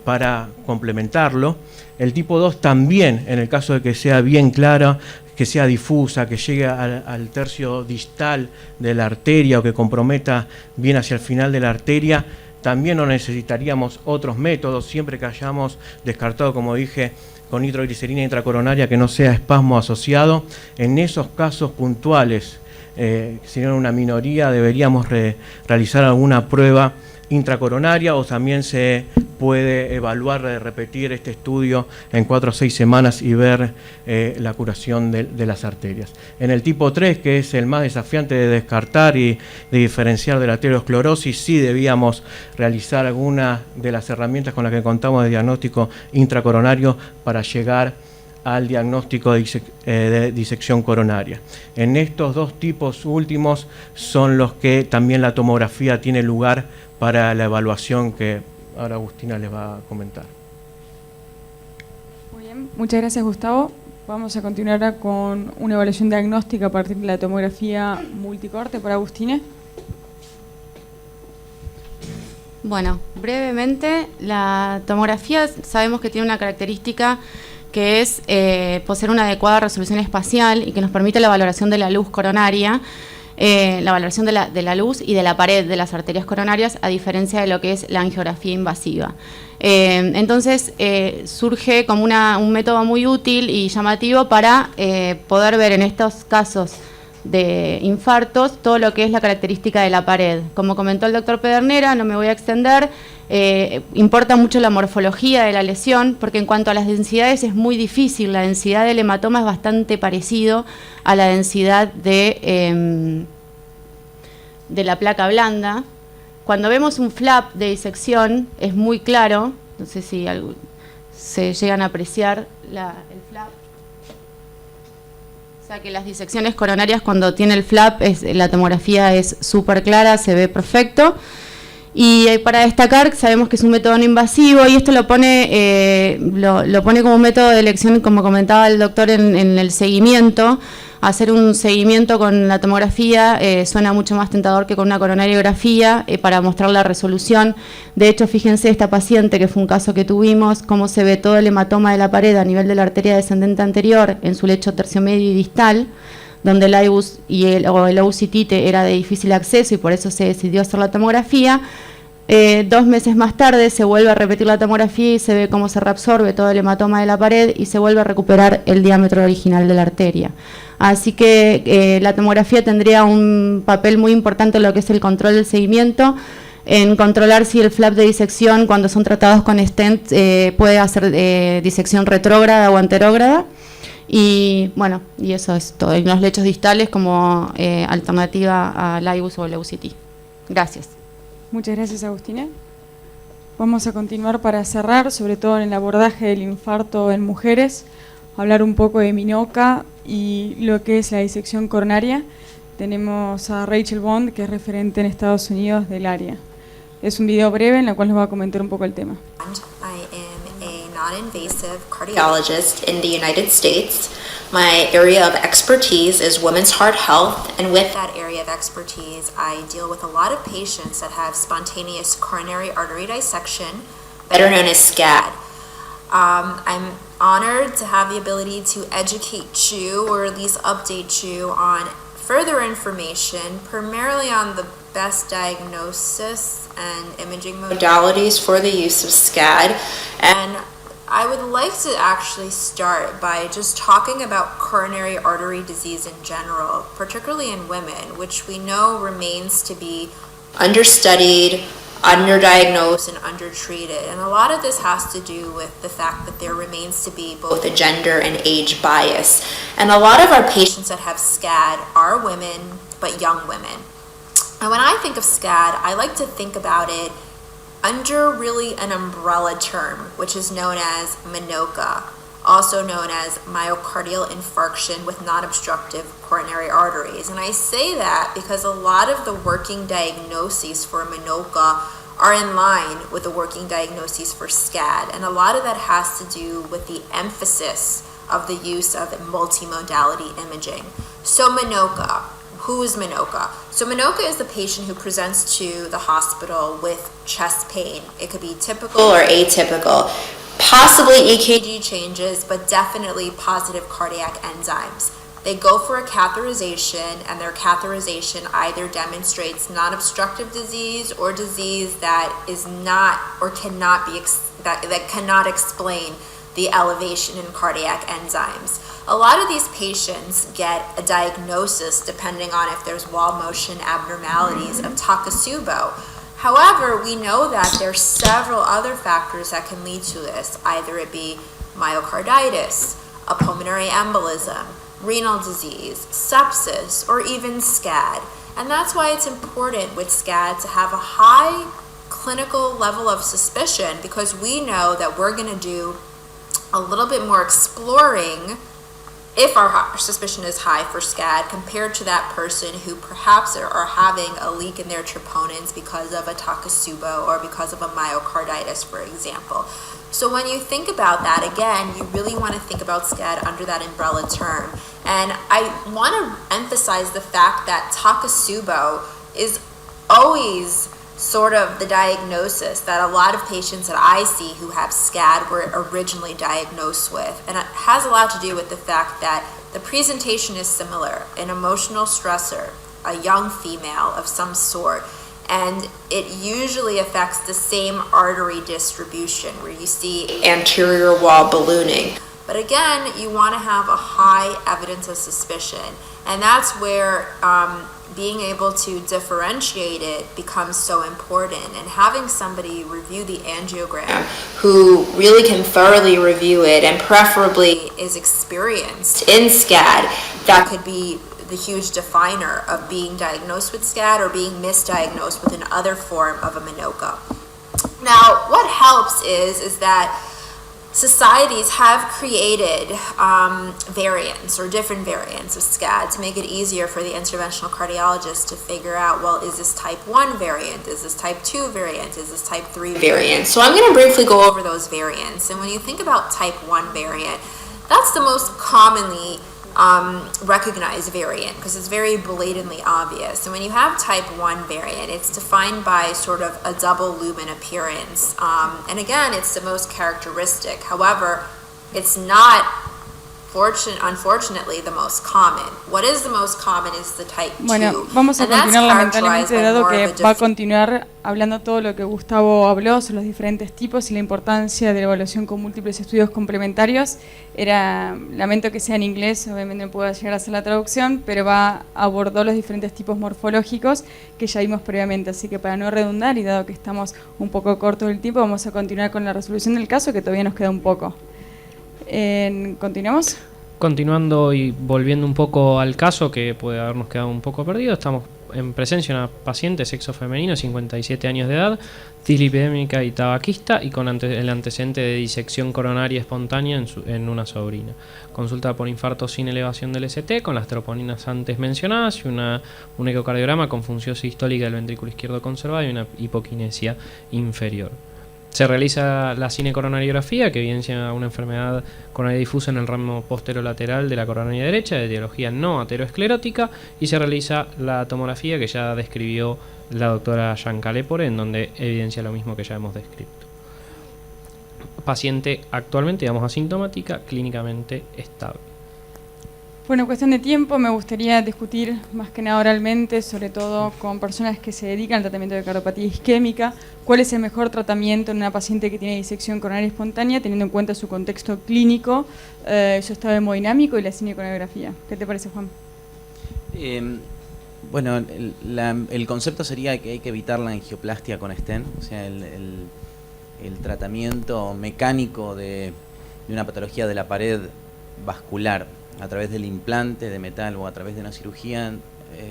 para complementarlo. El tipo 2 también, en el caso de que sea bien clara, que sea difusa, que llegue al tercio distal de la arteria o que comprometa bien hacia el final de la arteria, también no necesitaríamos otros métodos, siempre que hayamos descartado, como dije, con nitroglicerina intracoronaria que no sea espasmo asociado. En esos casos puntuales, si no una minoría, deberíamos realizar alguna prueba intracoronaria, o también se puede evaluar, repetir este estudio en 4 o 6 semanas y ver la curación de las arterias. En el tipo 3, que es el más desafiante de descartar y de diferenciar de la arteriosclerosis, sí debíamos realizar alguna de las herramientas con las que contamos de diagnóstico intracoronario para llegar al diagnóstico de disección coronaria. En estos dos tipos últimos son los que también la tomografía tiene lugar para la evaluación, que ahora Agustina les va a comentar. Muy bien, muchas gracias, Gustavo. Vamos a continuar ahora con una evaluación diagnóstica a partir de la tomografía multicorte para Agustina. Bueno, brevemente, la tomografía sabemos que tiene una característica que es poseer una adecuada resolución espacial y que nos permite la valoración de la luz coronaria, la valoración de la luz y de la pared de las arterias coronarias, a diferencia de lo que es la angiografía invasiva. Entonces surge como un método muy útil y llamativo para poder ver en estos casos de infartos todo lo que es la característica de la pared. Como comentó el doctor Pedernera, no me voy a extender, importa mucho la morfología de la lesión, porque en cuanto a las densidades es muy difícil. La densidad del hematoma es bastante parecido a la densidad de la placa blanda. Cuando vemos un flap de disección es muy claro, no sé si se llegan a apreciar el flap. O sea que las disecciones coronarias, cuando tiene el flap, la tomografía es súper clara, se ve perfecto. Y para destacar, sabemos que es un método no invasivo, y esto lo pone como un método de elección, como comentaba el doctor, en el seguimiento. Hacer un seguimiento con la tomografía suena mucho más tentador que con una coronariografía para mostrar la resolución. De hecho, fíjense esta paciente, que fue un caso que tuvimos, cómo se ve todo el hematoma de la pared a nivel de la arteria descendente anterior en su lecho tercio medio y distal, donde el IBUS o el OCT era de difícil acceso y por eso se decidió hacer la tomografía. 2 meses más tarde se vuelve a repetir la tomografía y se ve cómo se reabsorbe todo el hematoma de la pared y se vuelve a recuperar el diámetro original de la arteria. Así que la tomografía tendría un papel muy importante en lo que es el control del seguimiento, en controlar si el flap de disección, cuando son tratados con stent, puede hacer disección retrógrada o anterógrada. Y bueno, y eso es todo. En los lechos distales como alternativa al IBUS o el OCT. Gracias. Muchas gracias, Agustina. Vamos a continuar para cerrar, sobre todo en el abordaje del infarto en mujeres, hablar un poco de Minoca y lo que es la disección coronaria. Tenemos a Rachel Bond, que es referente en Estados Unidos del área. Es un video breve en el cual nos va a comentar un poco el tema. I am a non-invasive cardiologist in the United States. My area of expertise is women's heart health, and with that area of expertise, I deal with a lot of patients that have spontaneous coronary artery dissection, better known as SCAD. I'm honored to have the ability to educate you or at least update you on further information, primarily on the best diagnosis and imaging modalities for the use of SCAD. And I would like to actually start by just talking about coronary artery disease in general, particularly in women, which we know remains to be understudied, underdiagnosed, and undertreated. And a lot of this has to do with the fact that there remains to be both a gender and age bias. And a lot of our patients that have SCAD are women, but young women. And when I think of SCAD, I like to think about it under really an umbrella term, which is known as MINOCA, also known as myocardial infarction with non-obstructive coronary arteries. And I say that because a lot of the working diagnoses for MINOCA are in line with the working diagnoses for SCAD. And a lot of that has to do with the emphasis of the use of multimodality imaging. So MINOCA. Who is MINOCA? So MINOCA is the patient who presents to the hospital with chest pain. It could be typical or atypical, possibly EKG changes, but definitely positive cardiac enzymes. They go for a catheterization, and their catheterization either demonstrates non-obstructive disease or disease that is not or cannot be that cannot explain the elevation in cardiac enzymes. A lot of these patients get a diagnosis depending on if there's wall motion abnormalities of Takotsubo. However, we know that there's several other factors that can lead to this, either it be myocarditis, a pulmonary embolism, renal disease, sepsis, or even SCAD. And that's why it's important with SCAD to have a high clinical level of suspicion, because we know that we're going to do a little bit more exploring if our suspicion is high for SCAD compared to that person who perhaps are having a leak in their troponins because of a Takotsubo or because of a myocarditis, for example. So when you think about that, again, you really want to think about SCAD under that umbrella term. And I want to emphasize the fact that Takotsubo is always sort of the diagnosis that a lot of patients that I see who have SCAD were originally diagnosed with. And it has a lot to do with the fact that the presentation is similar, an emotional stressor, a young female of some sort, and it usually affects the same artery distribution where you see anterior wall ballooning. But again, you want to have a high evidence of suspicion, and that's where being able to differentiate it becomes so important. And having somebody review the angiogram who really can thoroughly review it and preferably is experienced in SCAD, that could be the huge definer of being diagnosed with SCAD or being misdiagnosed with another form of a MINOCA. Now, what helps is that societies have created variants or different variants of SCAD to make it easier for the interventional cardiologist to figure out, well, is this type 1 variant? Is this type 2 variant? Is this type 3 variant? So I'm going to briefly go over those variants. And when you think about type 1 variant, that's the most commonly recognized variant because it's very blatantly obvious. And when you have type 1 variant, it's defined by sort of a double lumen appearance. And again, it's the most characteristic. However, it's not, unfortunately, the most common. What is the most common is the type 2. Bueno, vamos a continuar lamentablemente, dado que va a continuar hablando todo lo que Gustavo habló sobre los diferentes tipos y la importancia de la evaluación con múltiples estudios complementarios. Lamento que sea en inglés, obviamente no puedo llegar a hacer la traducción, pero abordó los diferentes tipos morfológicos que ya vimos previamente. Así que para no redundar y dado que estamos un poco cortos del tiempo, vamos a continuar con la resolución del caso, que todavía nos queda un poco. ¿Continuamos? Continuando y volviendo un poco al caso, que puede habernos quedado un poco perdido, estamos en presencia de una paciente sexo femenino, 57 años de edad, dislipidémica y tabaquista, y con el antecedente de disección coronaria espontánea en una sobrina. Consulta por infarto sin elevación del ST, con las troponinas antes mencionadas, y un ecocardiograma con función sistólica del ventrículo izquierdo conservada y una hipoquinesia inferior. Se realiza la cinecoronariografía, que evidencia una enfermedad coronaria difusa en el ramo posterolateral de la coronaria derecha, de etiología no ateroesclerótica, y se realiza la tomografía que ya describió la doctora Giancalepore, en donde evidencia lo mismo que ya hemos descrito. paciente actualmente, digamos, asintomática, clínicamente estable. Bueno, cuestión de tiempo, me gustaría discutir más que nada oralmente, sobre todo con personas que se dedican al tratamiento de cardiopatía isquémica, cuál es el mejor tratamiento en una paciente que tiene disección coronaria espontánea, teniendo en cuenta su contexto clínico, su estado hemodinámico y la cineconografía. ¿Qué te parece, Juan? Bueno, el concepto sería que hay que evitar la angioplastia con stent, o sea, el tratamiento mecánico de una patología de la pared vascular a través del implante de metal o a través de una cirugía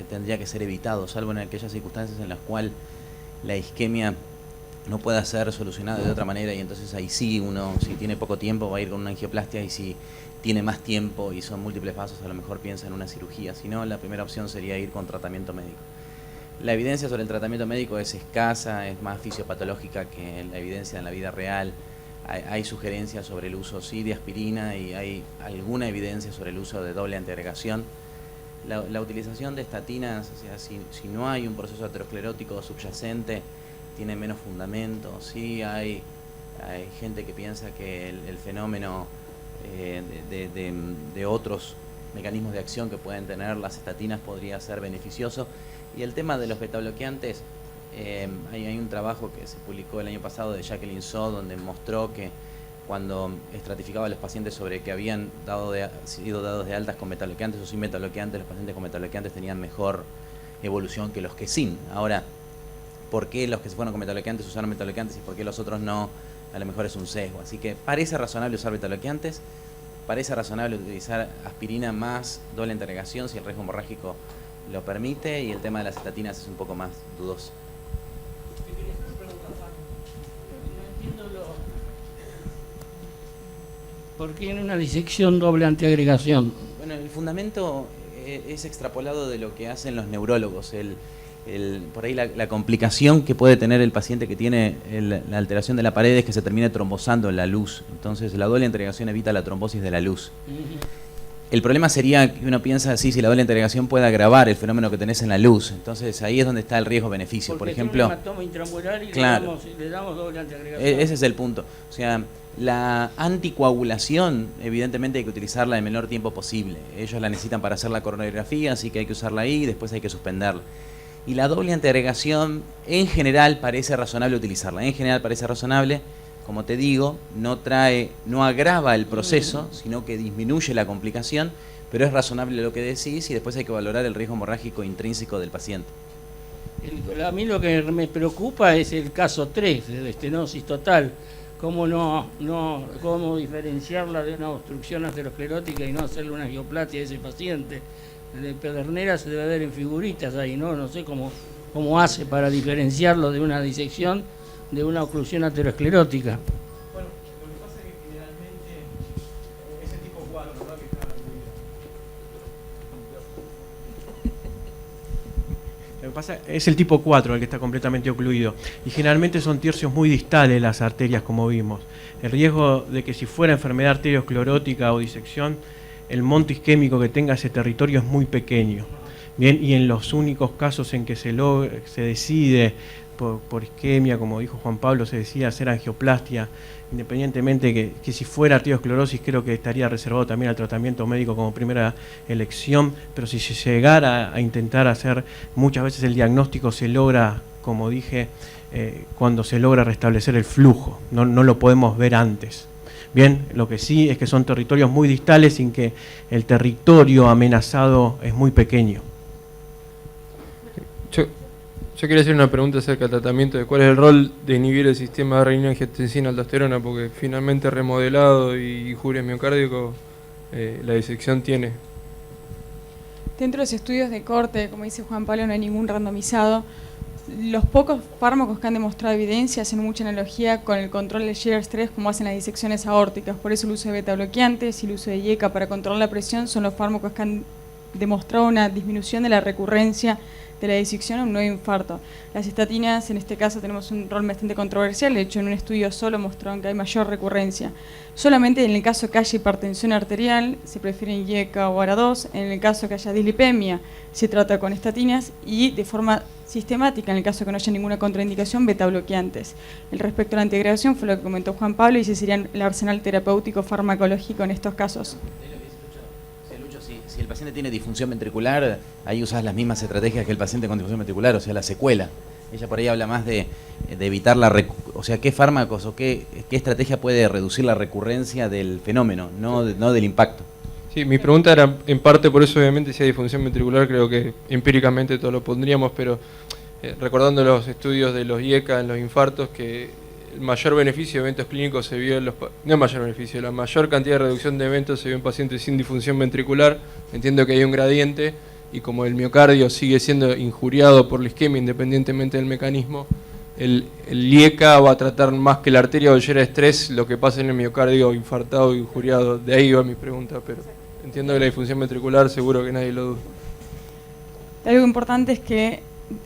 tendría que ser evitado, salvo en aquellas circunstancias en las cuales la isquemia no pueda ser solucionada de otra manera, y entonces ahí sí uno, si tiene poco tiempo, va a ir con una angioplastia, y si tiene más tiempo y son múltiples pasos, a lo mejor piensa en una cirugía. Si no, la primera opción sería ir con tratamiento médico. La evidencia sobre el tratamiento médico es escasa, es más fisiopatológica que la evidencia en la vida real. Hay sugerencias sobre el uso, sí, de aspirina, y hay alguna evidencia sobre el uso de doble antiagregación. La utilización de estatinas, o sea, si no hay un proceso aterosclerótico subyacente, tiene menos fundamento. Sí, hay gente que piensa que el fenómeno de otros mecanismos de acción que pueden tener las estatinas podría ser beneficioso. Y el tema de los betabloqueantes, hay un trabajo que se publicó el año pasado de Jacqueline So, donde mostró que cuando estratificaba a los pacientes sobre que habían sido dados de altas con betabloqueantes o sin betabloqueantes, los pacientes con betabloqueantes tenían mejor evolución que los que sin. Ahora, ¿por qué los que se fueron con betabloqueantes usaron betabloqueantes y por qué los otros no? A lo mejor es un sesgo. Así que parece razonable usar betabloqueantes, parece razonable utilizar aspirina más doble antiagregación si el riesgo hemorrágico lo permite, y el tema de las estatinas es un poco más dudoso. ¿Por qué en una disección doble antiagregación? Bueno, el fundamento es extrapolado de lo que hacen los neurólogos. Por ahí la complicación que puede tener el paciente que tiene la alteración de la pared es que se termine trombosando la luz. Entonces la doble antiagregación evita la trombosis de la luz. El problema sería que uno piensa así, si la doble antiagregación puede agravar el fenómeno que tenés en la luz. Entonces ahí es donde está el riesgo-beneficio. Por ejemplo, un hematoma intramural y claro, le damos doble antiagregación. Ese es el punto. O sea, la anticoagulación, evidentemente hay que utilizarla el menor tiempo posible. Ellos la necesitan para hacer la coronariografía, así que hay que usarla ahí y después hay que suspenderla. Y la doble antiagregación, en general parece razonable utilizarla. En general parece razonable, como te digo, no agrava el proceso, sino que disminuye la complicación, pero es razonable lo que decís, y después hay que valorar el riesgo hemorrágico intrínseco del paciente. A mí lo que me preocupa es el caso 3, de estenosis total. ¿Cómo diferenciarla de una obstrucción aterosclerótica y no hacerle una angioplastia a ese paciente? De Pedernera se debe ver en figuritas ahí, no sé cómo hace para diferenciarlo de una disección de una oclusión aterosclerótica. Bueno, lo que pasa es que generalmente es el tipo 4, ¿no?, que está ocluido. Lo que pasa es el tipo 4 el que está completamente ocluido, y generalmente son tercios muy distales las arterias, como vimos. El riesgo de que si fuera enfermedad arteriosclerótica o disección, el monto isquémico que tenga ese territorio es muy pequeño. Bien, y en los únicos casos en que se decide por isquemia, como dijo Juan Pablo, se decide hacer angioplastia, independientemente que si fuera arteriosclerosis, creo que estaría reservado también al tratamiento médico como primera elección, pero si se llegara a intentar hacer, muchas veces el diagnóstico se logra, como dije, cuando se logra restablecer el flujo, no lo podemos ver antes. Bien, lo que sí es que son territorios muy distales, sin que el territorio amenazado es muy pequeño. Yo quería hacer una pregunta acerca del tratamiento, de cuál es el rol de inhibir el sistema de renina-angiotensina-aldosterona, porque finalmente remodelado y injuria miocárdico, la disección tiene. Dentro de los estudios de corte, como dice Juan Pablo, no hay ningún randomizado. Los pocos fármacos que han demostrado evidencia hacen mucha analogía con el control del shear stress, como hacen las disecciones aórticas. Por eso el uso de beta-bloqueantes y el uso de IECA para controlar la presión son los fármacos que han demostrado una disminución de la recurrencia de la disección o un nuevo infarto. Las estatinas, en este caso, tenemos un rol bastante controversial. De hecho, en un estudio solo mostraron que hay mayor recurrencia. Solamente en el caso que haya hipertensión arterial, se prefieren IECA o ARA2. En el caso que haya dislipemia, se trata con estatinas, y de forma sistemática, en el caso de que no haya ninguna contraindicación, beta-bloqueantes. El respecto a la integración fue lo que comentó Juan Pablo, y ese sería el arsenal terapéutico farmacológico en estos casos. Si el paciente tiene disfunción ventricular, ahí usas las mismas estrategias que el paciente con disfunción ventricular, o sea, la secuela. Ella por ahí habla más de evitar o sea, qué fármacos o qué estrategia puede reducir la recurrencia del fenómeno, no del impacto. Sí, mi pregunta era en parte por eso, obviamente, si hay disfunción ventricular, creo que empíricamente todo lo pondríamos, pero recordando los estudios de los IECA en los infartos, que el mayor beneficio de eventos clínicos se vio en los... No el mayor beneficio, la mayor cantidad de reducción de eventos se vio en pacientes sin disfunción ventricular. Entiendo que hay un gradiente, y como el miocardio sigue siendo injuriado por la isquemia independientemente del mecanismo, el IECA va a tratar más que la arteria oyera estrés lo que pasa en el miocardio infartado e injuriado. De ahí va mi pregunta, pero entiendo que la disfunción ventricular seguro que nadie lo duda. Algo importante es que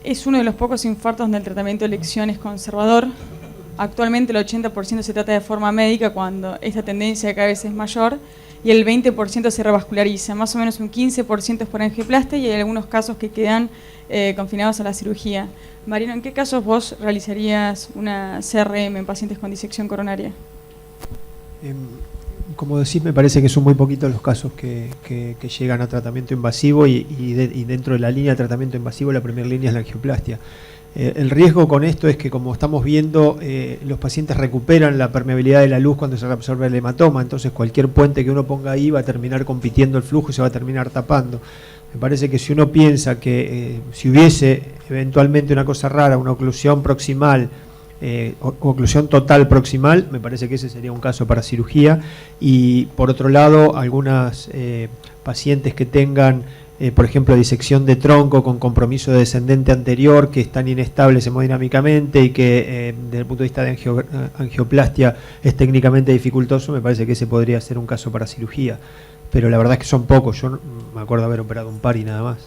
es uno de los pocos infartos donde el tratamiento de elección es conservador. Actualmente el 80% se trata de forma médica, cuando esta tendencia cada vez es mayor, y el 20% se revasculariza. Más o menos un 15% es por angioplastia, y hay algunos casos que quedan confinados a la cirugía. Mariano, ¿en qué casos vos realizarías una CRM en pacientes con disección coronaria? Como decís, me parece que son muy poquitos los casos que llegan a tratamiento invasivo, y dentro de la línea de tratamiento invasivo la primera línea es la angioplastia. El riesgo con esto es que, como estamos viendo, los pacientes recuperan la permeabilidad de la luz cuando se reabsorbe el hematoma, entonces cualquier puente que uno ponga ahí va a terminar compitiendo el flujo y se va a terminar tapando. Me parece que si uno piensa que si hubiese eventualmente una cosa rara, una oclusión proximal, oclusión total proximal, me parece que ese sería un caso para cirugía. Y por otro lado, algunas pacientes que tengan, por ejemplo, disección de tronco con compromiso descendente anterior, que están inestables hemodinámicamente y que desde el punto de vista de angioplastia es técnicamente dificultoso, me parece que ese podría ser un caso para cirugía. Pero la verdad es que son pocos, yo me acuerdo haber operado un par y nada más.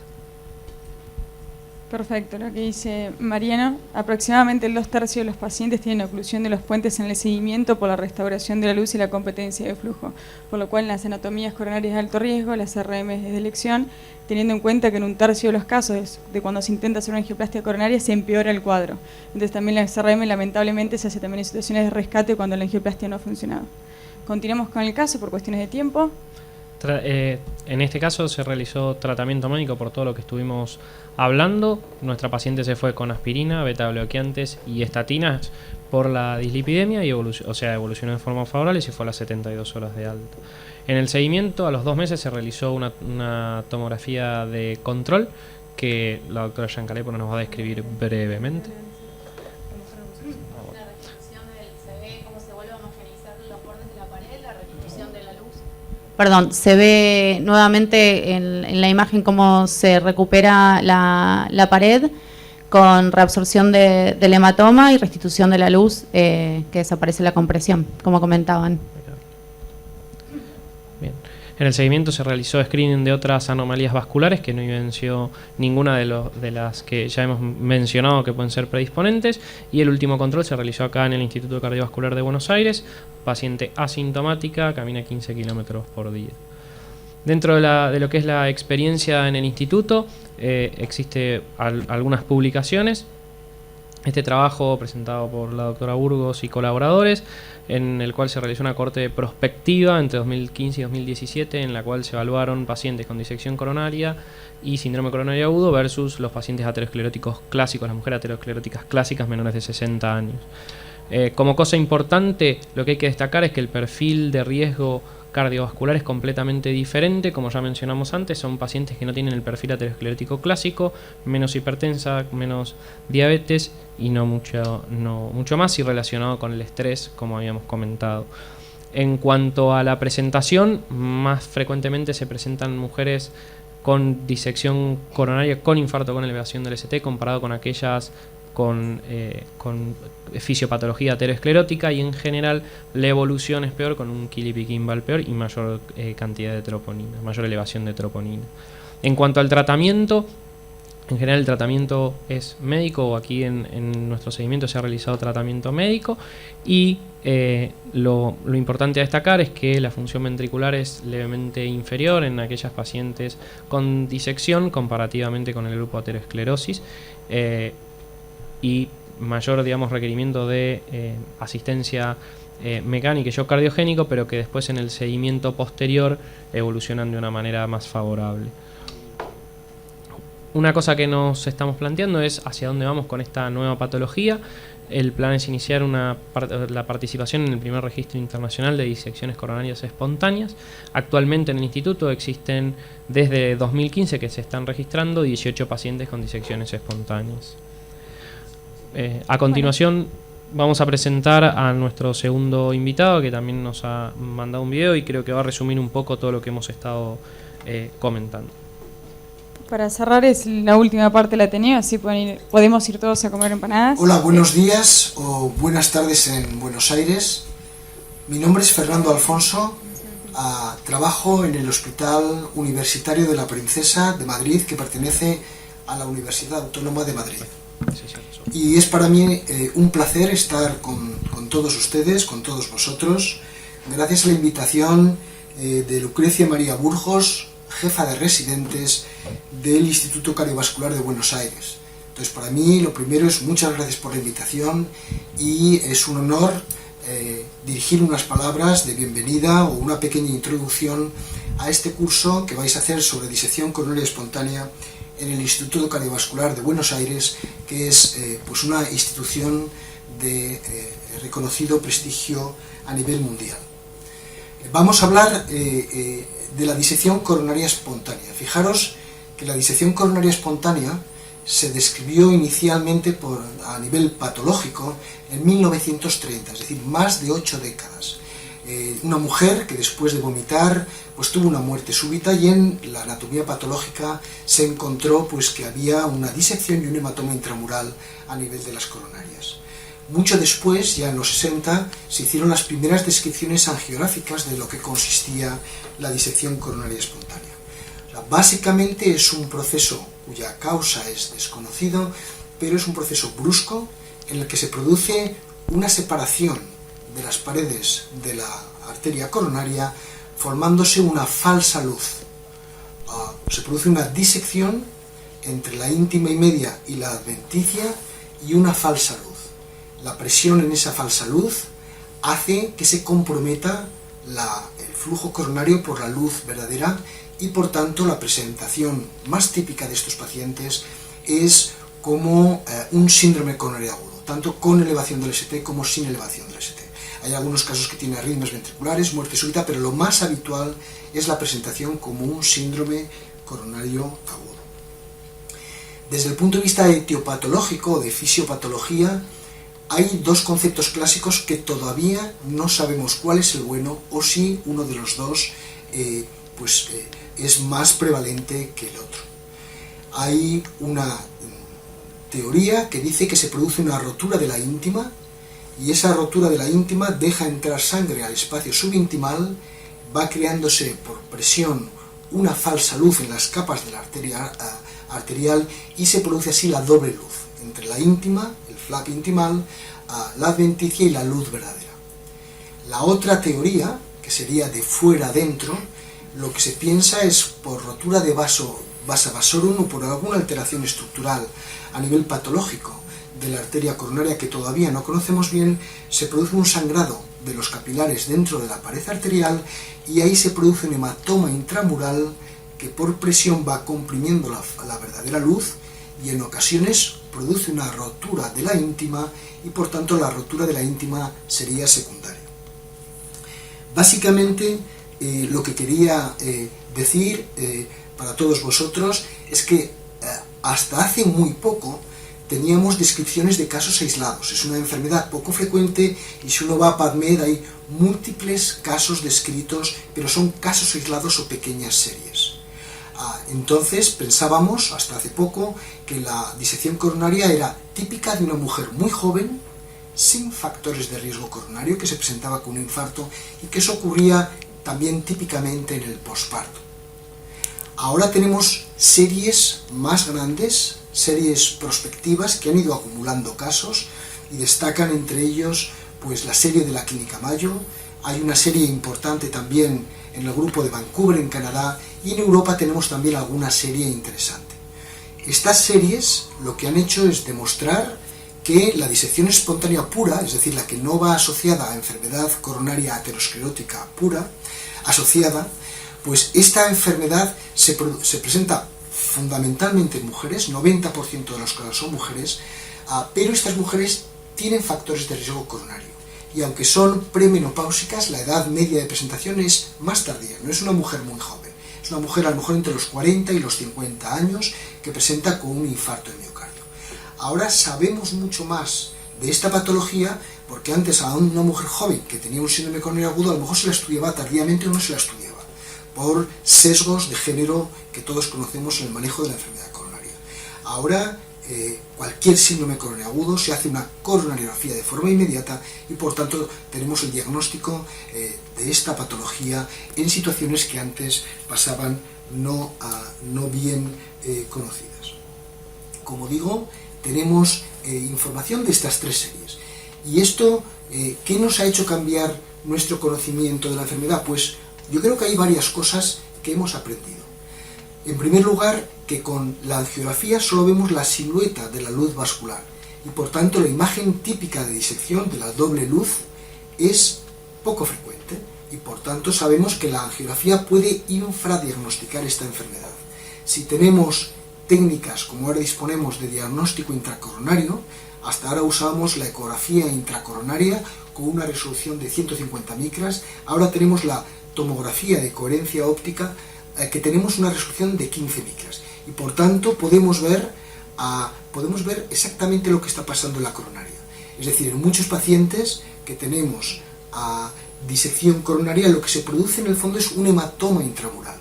Perfecto, lo que dice Mariano, aproximadamente el 2/3 de los pacientes tienen oclusión de los puentes en el seguimiento por la restauración de la luz y la competencia de flujo, por lo cual en las anatomías coronarias de alto riesgo, las CRM es de elección, teniendo en cuenta que en 1/3 de los casos de cuando se intenta hacer una angioplastia coronaria se empeora el cuadro. Entonces también la CRM lamentablemente se hace también en situaciones de rescate cuando la angioplastia no ha funcionado. Continuamos con el caso por cuestiones de tiempo. En este caso se realizó tratamiento médico por todo lo que estuvimos hablando. Nuestra paciente se fue con aspirina, beta-bloqueantes y estatinas por la dislipidemia y evolucionó de forma favorable y se fue a las 72 horas de alta. En el seguimiento, a los 2 meses se realizó una tomografía de control que la doctora Giancalepolo nos va a describir brevemente. Perdón, se ve nuevamente en la imagen cómo se recupera la pared con reabsorción del hematoma y restitución de la luz, que desaparece la compresión, como comentaban. Bien. En el seguimiento se realizó screening de otras anomalías vasculares que no evidenció ninguna de las que ya hemos mencionado que pueden ser predisponentes, y el último control se realizó acá en el Instituto Cardiovascular de Buenos Aires, paciente asintomática, camina 15 kilómetros por día. Dentro de lo que es la experiencia en el instituto, existe algunas publicaciones. Este trabajo presentado por la doctora Burgos y colaboradores, en el cual se realizó una corte prospectiva entre 2015 y 2017, en la cual se evaluaron pacientes con disección coronaria y síndrome coronario agudo versus los pacientes ateroscleróticos clásicos, las mujeres ateroscleróticas clásicas menores de 60 años. Como cosa importante, lo que hay que destacar es que el perfil de riesgo cardiovascular es completamente diferente. Como ya mencionamos antes, son pacientes que no tienen el perfil aterosclerótico clásico, menos hipertensa, menos diabetes y no mucho más, y relacionado con el estrés, como habíamos comentado. En cuanto a la presentación, más frecuentemente se presentan mujeres con disección coronaria con infarto con elevación del ST, comparado con aquellas con fisiopatología aterosclerótica, y en general la evolución es peor, con un Killip-Kimball peor y mayor cantidad de troponina, mayor elevación de troponina. En cuanto al tratamiento, En general el tratamiento es médico, o aquí en nuestro seguimiento se ha realizado tratamiento médico, y lo importante a destacar es que la función ventricular es levemente inferior en aquellas pacientes con disección comparativamente con el grupo aterosclerosis, y mayor, digamos, requerimiento de asistencia mecánica y shock cardiogénico, pero que después en el seguimiento posterior evolucionan de una manera más favorable. Una cosa que nos estamos planteando es hacia dónde vamos con esta nueva patología. El plan es iniciar la participación en el primer registro internacional de disecciones coronarias espontáneas. Actualmente en el instituto existen desde 2015 que se están registrando 18 pacientes con disecciones espontáneas. A continuación vamos a presentar a nuestro segundo invitado, que también nos ha mandado un video y creo que va a resumir un poco todo lo que hemos estado comentando. Para cerrar es la última parte del Ateneo, así podemos ir todos a comer empanadas. Hola, buenos días o buenas tardes en Buenos Aires. Mi nombre es Fernando Alfonso. Trabajo en el Hospital Universitario de la Princesa de Madrid, que pertenece a la Universidad Autónoma de Madrid. Y es para mí un placer estar con todos ustedes, con todos vosotros, gracias a la invitación de Lucrecia María Burgos, jefa de residentes del Instituto Cardiovascular de Buenos Aires. Entonces, para mí, lo primero es muchas gracias por la invitación y es un honor dirigir unas palabras de bienvenida o una pequeña introducción a este curso que vais a hacer sobre disección coronaria espontánea en el Instituto Cardiovascular de Buenos Aires, que es pues una institución de reconocido prestigio a nivel mundial. Vamos a hablar de la disección coronaria espontánea. Fijaros que la disección coronaria espontánea se describió inicialmente a nivel patológico en 1930, es decir, más de 8 décadas. Una mujer que después de vomitar pues tuvo una muerte súbita, y en la anatomía patológica se encontró pues que había una disección y un hematoma intramural a nivel de las coronarias. Mucho después, ya en los 60, se hicieron las primeras descripciones angiográficas de lo que consistía la disección coronaria espontánea. O sea, básicamente es un proceso cuya causa es desconocido, pero es un proceso brusco en el que se produce una separación de las paredes de la arteria coronaria, formándose una falsa luz. Se produce una disección entre la íntima y media y la adventicia y una falsa luz. La presión en esa falsa luz hace que se comprometa el flujo coronario por la luz verdadera, y por tanto la presentación más típica de estos pacientes es como un síndrome coronario agudo, tanto con elevación del ST como sin elevación del ST. Hay algunos casos que tienen arritmias ventriculares, muerte súbita, pero lo más habitual es la presentación como un síndrome coronario agudo. Desde el punto de vista etiopatológico o de fisiopatología, hay dos conceptos clásicos que todavía no sabemos cuál es el bueno, o si uno de los dos es más prevalente que el otro. Hay una teoría que dice que se produce una rotura de la íntima, y esa rotura de la íntima deja entrar sangre al espacio subintimal, va creándose por presión una falsa luz en las capas de la arteria arterial, y se produce así la doble luz entre la íntima, el flap intimal, la adventicia y la luz verdadera. La otra teoría, que sería de fuera adentro, lo que se piensa es por rotura de vasa vasorum o por alguna alteración estructural a nivel patológico de la arteria coronaria que todavía no conocemos bien, se produce un sangrado de los capilares dentro de la pared arterial, y ahí se produce un hematoma intramural que por presión va comprimiendo la verdadera luz, y en ocasiones produce una rotura de la íntima, y por tanto la rotura de la íntima sería secundaria. Básicamente lo que quería decir para todos vosotros es que hasta hace muy poco teníamos descripciones de casos aislados. Es una enfermedad poco frecuente, y si uno va a PubMed hay múltiples casos descritos, pero son casos aislados o pequeñas series. Entonces pensábamos hasta hace poco que la disección coronaria era típica de una mujer muy joven, sin factores de riesgo coronario, que se presentaba con un infarto, y que eso ocurría también típicamente en el posparto. Ahora tenemos series más grandes, series prospectivas que han ido acumulando casos y destacan entre ellos pues la serie de la Clínica Mayo. Hay una serie importante también en el grupo de Vancouver en Canadá, y en Europa tenemos también alguna serie interesante. Estas series lo que han hecho es demostrar que la disección espontánea pura, es decir, la que no va asociada a enfermedad coronaria aterosclerótica pura, asociada, pues esta enfermedad se presenta fundamentalmente en mujeres, 90% de los casos son mujeres, pero estas mujeres tienen factores de riesgo coronario. Y aunque son premenopáusicas, la edad media de presentación es más tardía, no es una mujer muy joven, es una mujer a lo mejor entre los 40 y los 50 años que presenta con un infarto de miocardio. Ahora sabemos mucho más de esta patología porque antes a una mujer joven que tenía un síndrome coronario agudo a lo mejor se la estudiaba tardíamente o no se la estudiaba, por sesgos de género que todos conocemos en el manejo de la enfermedad coronaria. Ahora cualquier síndrome coronario agudo se hace una coronariografía de forma inmediata y por tanto tenemos el diagnóstico de esta patología en situaciones que antes pasaban no bien conocidas. Como digo, tenemos información de estas tres series. ¿Y esto qué nos ha hecho cambiar nuestro conocimiento de la enfermedad? Pues yo creo que hay varias cosas que hemos aprendido. En primer lugar, que con la angiografía solo vemos la silueta de la luz vascular y por tanto la imagen típica de disección de la doble luz es poco frecuente y por tanto sabemos que la angiografía puede infradiagnosticar esta enfermedad. Si tenemos técnicas como ahora disponemos de diagnóstico intracoronario, hasta ahora usamos la ecografía intracoronaria con una resolución de 150 micras, ahora tenemos la tomografía de coherencia óptica que tenemos una resolución de 15 micras y por tanto podemos ver exactamente lo que está pasando en la coronaria. Es decir, en muchos pacientes que tenemos disección coronaria lo que se produce en el fondo es un hematoma intramural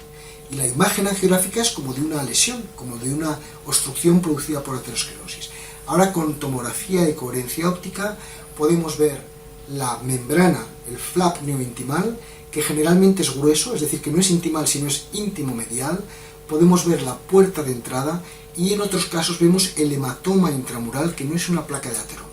y la imagen angiográfica es como de una lesión, como de una obstrucción producida por aterosclerosis. Ahora con tomografía de coherencia óptica podemos ver la membrana, el flap neointimal, que generalmente es grueso, es decir, que no es intimal sino es íntimo medial, podemos ver la puerta de entrada y en otros casos vemos el hematoma intramural que no es una placa de ateroma.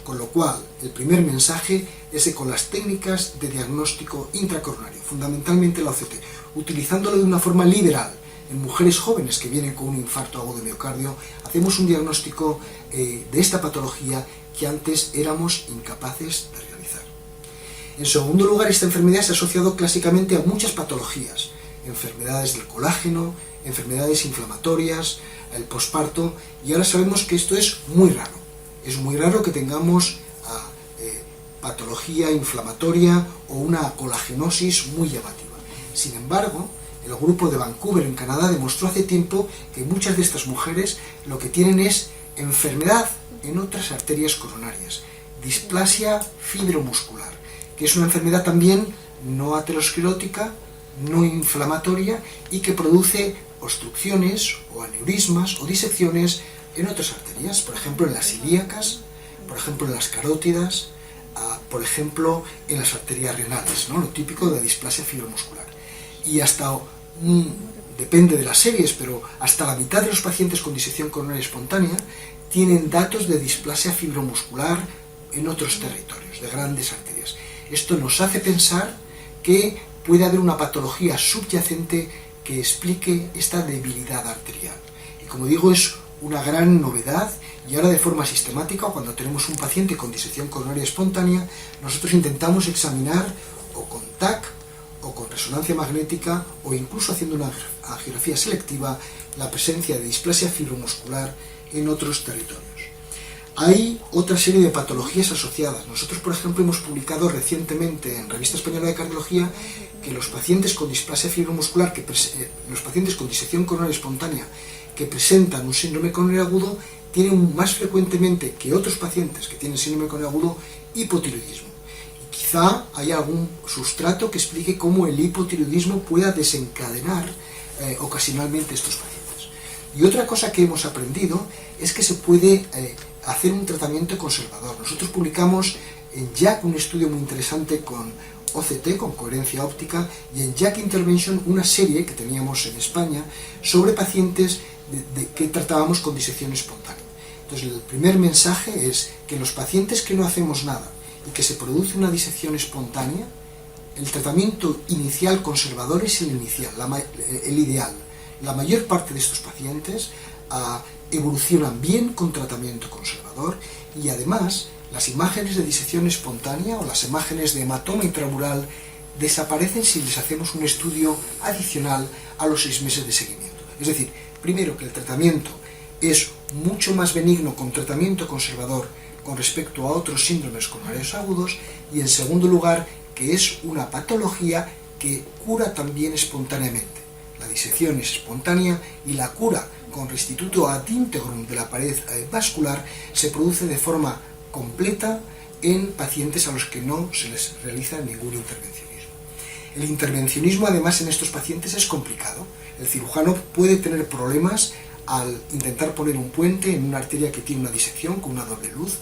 Con lo cual, el primer mensaje es que con las técnicas de diagnóstico intracoronario, fundamentalmente la OCT, utilizándolo de una forma liberal en mujeres jóvenes que vienen con un infarto agudo de miocardio, hacemos un diagnóstico de esta patología que antes éramos incapaces de realizar. En segundo lugar, esta enfermedad se ha asociado clásicamente a muchas patologías, enfermedades del colágeno, enfermedades inflamatorias, el posparto, y ahora sabemos que esto es muy raro. Es muy raro que tengamos patología inflamatoria o una colagenosis muy llamativa. Sin embargo, el grupo de Vancouver en Canadá demostró hace tiempo que muchas de estas mujeres lo que tienen es enfermedad en otras arterias coronarias, displasia fibromuscular, que es una enfermedad también no aterosclerótica, no inflamatoria y que produce obstrucciones o aneurismas o disecciones en otras arterias, por ejemplo en las ilíacas, por ejemplo en las carótidas, por ejemplo en las arterias renales, ¿no? Lo típico de la displasia fibromuscular. Y hasta, depende de las series, pero hasta la mitad de los pacientes con disección coronaria espontánea tienen datos de displasia fibromuscular en otros territorios, de grandes arterias. Esto nos hace pensar que puede haber una patología subyacente que explique esta debilidad arterial. Y como digo, es una gran novedad y ahora de forma sistemática, cuando tenemos un paciente con disección coronaria espontánea, nosotros intentamos examinar o con TAC o con resonancia magnética o incluso haciendo una angiografía selectiva la presencia de displasia fibromuscular en otros territorios. Hay otra serie de patologías asociadas. Nosotros, por ejemplo, hemos publicado recientemente en Revista Española de Cardiología que los pacientes con displasia fibromuscular, los pacientes con disección coronaria espontánea que presentan un síndrome coronario agudo tienen más frecuentemente que otros pacientes que tienen síndrome coronario agudo hipotiroidismo. Y quizá haya algún sustrato que explique cómo el hipotiroidismo pueda desencadenar ocasionalmente estos pacientes. Y otra cosa que hemos aprendido es que se puede hacer un tratamiento conservador. Nosotros publicamos en JACC un estudio muy interesante con OCT con coherencia óptica y en Jack Intervention una serie que teníamos en España sobre pacientes que tratábamos con disección espontánea. Entonces el primer mensaje es que en los pacientes que no hacemos nada y que se produce una disección espontánea, el tratamiento inicial conservador es el ideal. La mayor parte de estos pacientes evolucionan bien con tratamiento conservador y además las imágenes de disección espontánea o las imágenes de hematoma intramural desaparecen si les hacemos un estudio adicional a los 6 meses de seguimiento. Es decir, primero que el tratamiento es mucho más benigno con tratamiento conservador con respecto a otros síndromes coronarios agudos y en segundo lugar que es una patología que cura también espontáneamente. La disección es espontánea y la cura con restituto ad integrum de la pared vascular se produce de forma completa en pacientes a los que no se les realiza ningún intervencionismo. El intervencionismo además en estos pacientes es complicado. El cirujano puede tener problemas al intentar poner un puente en una arteria que tiene una disección con una doble luz.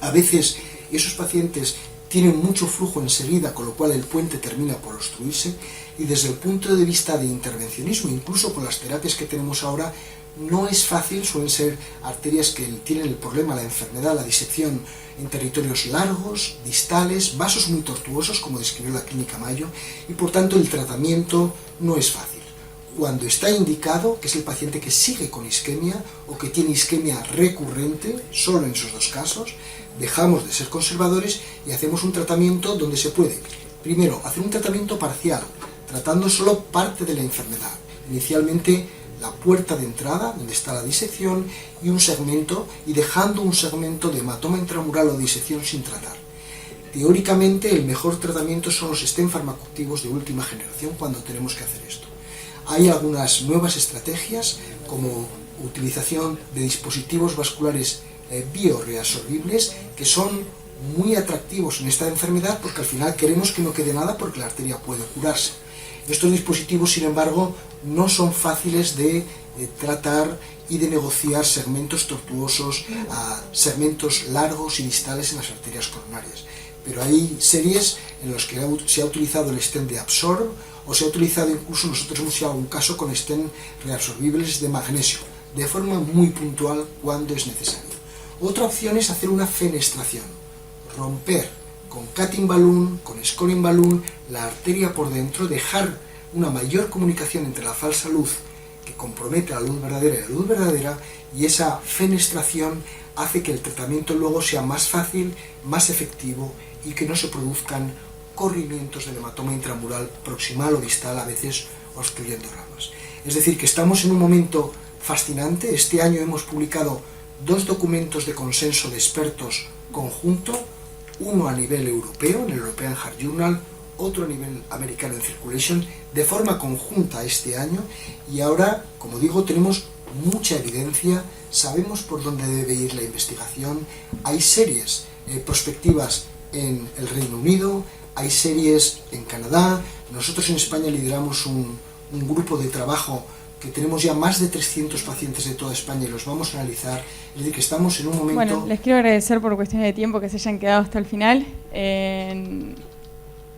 A veces esos pacientes tienen mucho flujo enseguida, con lo cual el puente termina por obstruirse, y desde el punto de vista de intervencionismo, incluso con las terapias que tenemos ahora, no es fácil, suelen ser arterias que tienen el problema, la enfermedad, la disección en territorios largos, distales, vasos muy tortuosos, como describió la clínica Mayo, y por tanto el tratamiento no es fácil. Cuando está indicado, que es el paciente que sigue con isquemia o que tiene isquemia recurrente, solo en esos dos casos, dejamos de ser conservadores y hacemos un tratamiento donde se puede, primero, hacer un tratamiento parcial, tratando solo parte de la enfermedad. Inicialmente la puerta de entrada, donde está la disección, y un segmento, y dejando un segmento de hematoma intramural o disección sin tratar. Teóricamente el mejor tratamiento son los stent farmacoactivos de última generación cuando tenemos que hacer esto. Hay algunas nuevas estrategias como utilización de dispositivos vasculares bioreabsorbibles que son muy atractivos en esta enfermedad porque al final queremos que no quede nada porque la arteria puede curarse. Estos dispositivos, sin embargo, no son fáciles de tratar y de negociar segmentos tortuosos a segmentos largos y distales en las arterias coronarias. Pero hay series en las que se ha utilizado el stent de Absorb o se ha utilizado incluso, nosotros hemos hecho algún caso con stent reabsorbibles de magnesio, de forma muy puntual cuando es necesario. Otra opción es hacer una fenestración, romper con cutting balloon, con scoring balloon, la arteria por dentro, dejar una mayor comunicación entre la falsa luz que compromete a la luz verdadera y la luz verdadera, y esa fenestración hace que el tratamiento luego sea más fácil, más efectivo y que no se produzcan corrimientos del hematoma intramural proximal o distal, a veces obstruyendo ramas. Es decir, que estamos en un momento fascinante. Este año hemos publicado 2 documentos de consenso de expertos conjunto, uno a nivel europeo, en el European Heart Journal, otro a nivel americano en Circulation, de forma conjunta este año, y ahora, como digo, tenemos mucha evidencia, sabemos por dónde debe ir la investigación, hay series prospectivas en el Reino Unido, hay series en Canadá, nosotros en España lideramos un grupo de trabajo que tenemos ya más de 300 pacientes de toda España y los vamos a analizar, es decir, que estamos en un momento... Bueno, les quiero agradecer por cuestiones de tiempo que se hayan quedado hasta el final.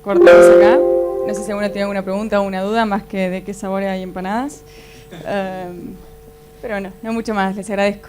Cortamos acá. No sé si alguno tiene alguna pregunta o una duda, más que de qué sabor hay empanadas. Pero no mucho más, les agradezco.